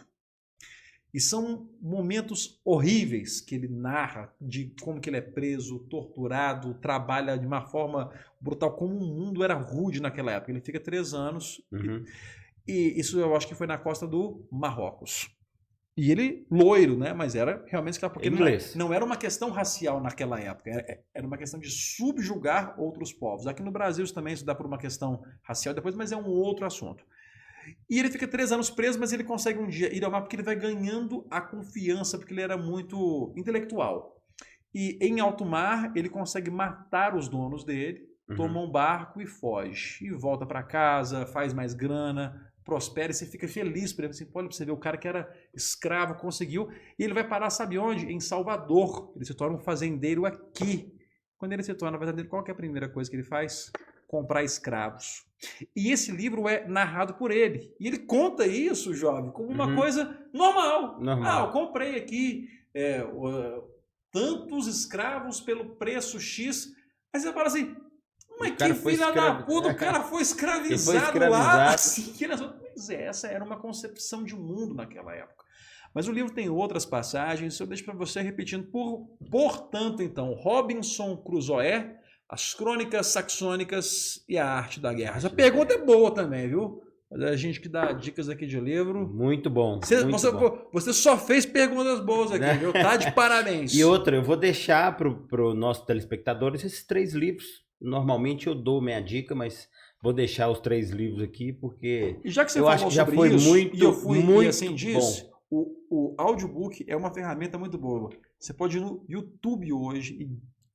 E são momentos horríveis que ele narra de como que ele é preso, torturado, trabalha de uma forma brutal, como o mundo era rude naquela época. Ele fica 3 anos e isso eu acho que foi na costa do Marrocos. E ele, loiro, né? Mas era realmente escravo, porque não era uma questão racial naquela época, era uma questão de subjugar outros povos. Aqui no Brasil isso também se dá por uma questão racial depois, mas é um outro assunto. E ele fica 3 anos preso, mas ele consegue um dia ir ao mar porque ele vai ganhando a confiança, porque ele era muito intelectual. E em alto mar, ele consegue matar os donos dele, toma um barco e foge. E volta para casa, faz mais grana, prospera e você fica feliz por ele. Assim, olha pra você ver, o cara que era escravo conseguiu. E ele vai parar, sabe onde? Em Salvador. Ele se torna um fazendeiro aqui. Quando ele se torna fazendeiro, qual que é a primeira coisa que ele faz? Comprar escravos. E esse livro é narrado por ele. E ele conta isso, jovem, como uma coisa normal. Ah, eu comprei aqui tantos escravos pelo preço X. Aí você fala assim, mas que filha da puta, o cara foi escravizado lá. Assim, mas essa era uma concepção de mundo naquela época. Mas o livro tem outras passagens, eu deixo para você repetindo. Portanto, então, Robinson Crusoe, As Crônicas Saxônicas e a Arte da Guerra. Essa pergunta é boa também, viu? A gente que dá dicas aqui de livro. Muito bom. Você só fez perguntas boas aqui, viu? Tá de parabéns. E outra, eu vou deixar para os nossos telespectadores esses 3 livros. Normalmente eu dou minha dica, mas vou deixar os 3 livros aqui, porque e já que você eu acho que já foi isso, muito, e eu fui muito e assim diz, bom. O audiobook é uma ferramenta muito boa. Você pode ir no YouTube hoje e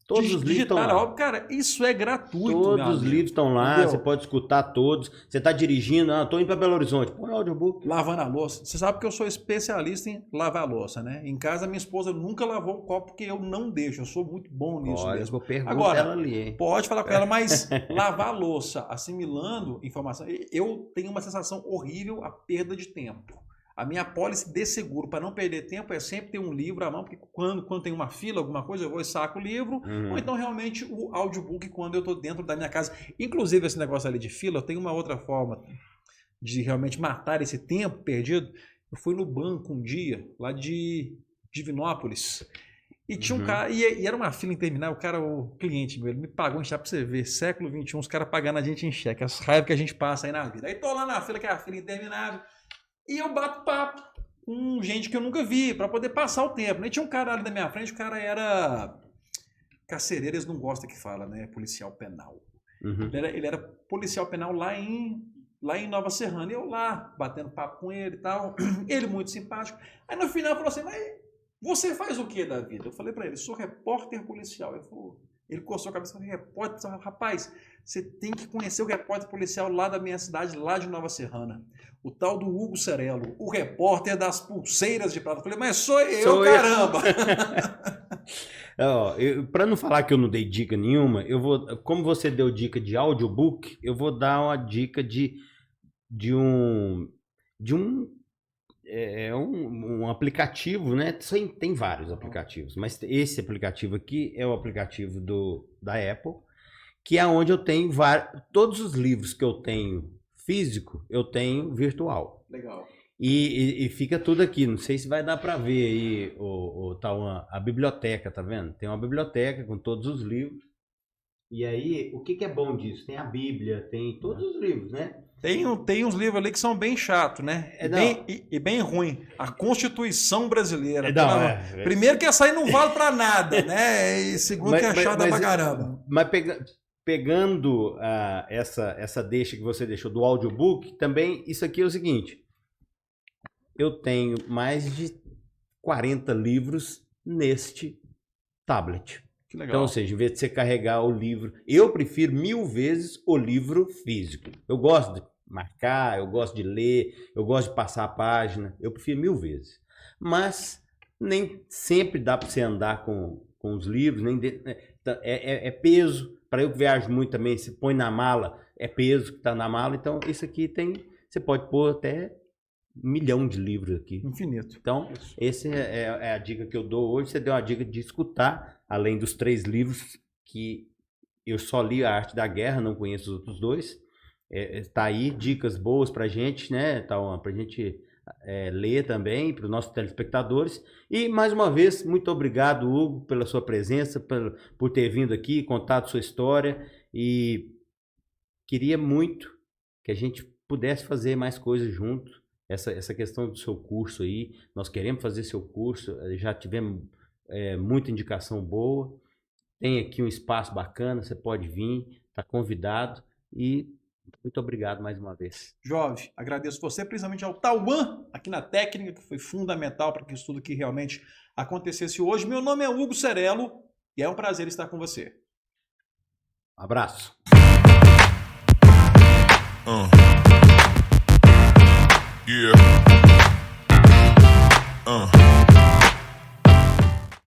todos os livros estão lá. Cara, isso é gratuito. Todos os livros estão lá, entendeu? Você pode escutar todos. Você está dirigindo, estou indo para Belo Horizonte, põe o audiobook. Lavando a louça. Você sabe que eu sou especialista em lavar a louça, né? Em casa, minha esposa nunca lavou um copo porque eu não deixo. Eu sou muito bom nisso mesmo. Vou perguntar agora, ela ali, hein? Pode falar com ela, mas lavar a louça, assimilando informação, eu tenho uma sensação horrível, a perda de tempo. A minha apólice de seguro, para não perder tempo, é sempre ter um livro à mão, porque quando tem uma fila, alguma coisa, eu vou e saco o livro, ou então realmente o audiobook quando eu estou dentro da minha casa. Inclusive, esse negócio ali de fila, eu tenho uma outra forma de realmente matar esse tempo perdido. Eu fui no banco um dia, lá de Divinópolis, e tinha um cara, e era uma fila interminável, o cliente meu, ele me pagou em cheque, pra você ver, século XXI, os caras pagando a gente em cheque, as raivas que a gente passa aí na vida. Aí tô lá na fila, que é a fila interminável, e eu bato papo com gente que eu nunca vi, para poder passar o tempo. E tinha um cara ali na minha frente, o cara era carcereiro, eles não gostam que fala, né? Policial penal. Ele era policial penal lá em Nova Serrana. E eu lá, batendo papo com ele e tal. Ele muito simpático. Aí no final falou assim, mas você faz o que da vida? Eu falei para ele, sou repórter policial. Ele coçou a cabeça e falou, repórter, rapaz, você tem que conhecer o repórter policial lá da minha cidade, lá de Nova Serrana. O tal do Hugo Cerello, o repórter das pulseiras de prata. Eu falei, mas sou eu, caramba! Para não falar que eu não dei dica nenhuma, como você deu dica de audiobook, eu vou dar uma dica de um aplicativo, né? Tem vários aplicativos, mas esse aplicativo aqui é o aplicativo da Apple, que é onde eu tenho todos os livros que eu tenho físico, eu tenho virtual. Legal. E fica tudo aqui. Não sei se vai dar para ver aí a biblioteca, tá vendo? Tem uma biblioteca com todos os livros. E aí, o que é bom disso? Tem a Bíblia, tem todos os livros, né? Tem uns livros ali que são bem chatos, né? Bem ruim. A Constituição Brasileira. Primeiro que essa aí não vale pra nada, né? E segundo que é chata pra caramba. Mas pegando essa deixa que você deixou do audiobook, também isso aqui é o seguinte. Eu tenho mais de 40 livros neste tablet. Que legal. Então, ou seja, em vez de você carregar o livro, eu prefiro 1000 vezes o livro físico. Eu gosto marcar, eu gosto de ler, eu gosto de passar a página, eu prefiro 1000 vezes. Mas nem sempre dá para você andar com os livros, é peso. Para eu que viajo muito também, se põe na mala, é peso que está na mala. Então, isso aqui você pode pôr até 1 milhão de livros aqui. Infinito. Então, essa é a dica que eu dou hoje. Você deu a dica de escutar, além dos 3 livros que eu só li A Arte da Guerra, não conheço os outros 2. Tá aí, dicas boas pra gente, né? Pra gente ler também, para os nossos telespectadores. E, mais uma vez, muito obrigado, Hugo, pela sua presença, por ter vindo aqui, contado sua história. E queria muito que a gente pudesse fazer mais coisas junto. Essa questão do seu curso aí, nós queremos fazer seu curso, já tivemos muita indicação boa. Tem aqui um espaço bacana, você pode vir, está convidado. E muito obrigado mais uma vez. Jovem, agradeço você, principalmente ao Tauan, aqui na técnica, que foi fundamental para que isso tudo aqui realmente acontecesse hoje. Meu nome é Hugo Cerello e é um prazer estar com você. Abraço. Yeah.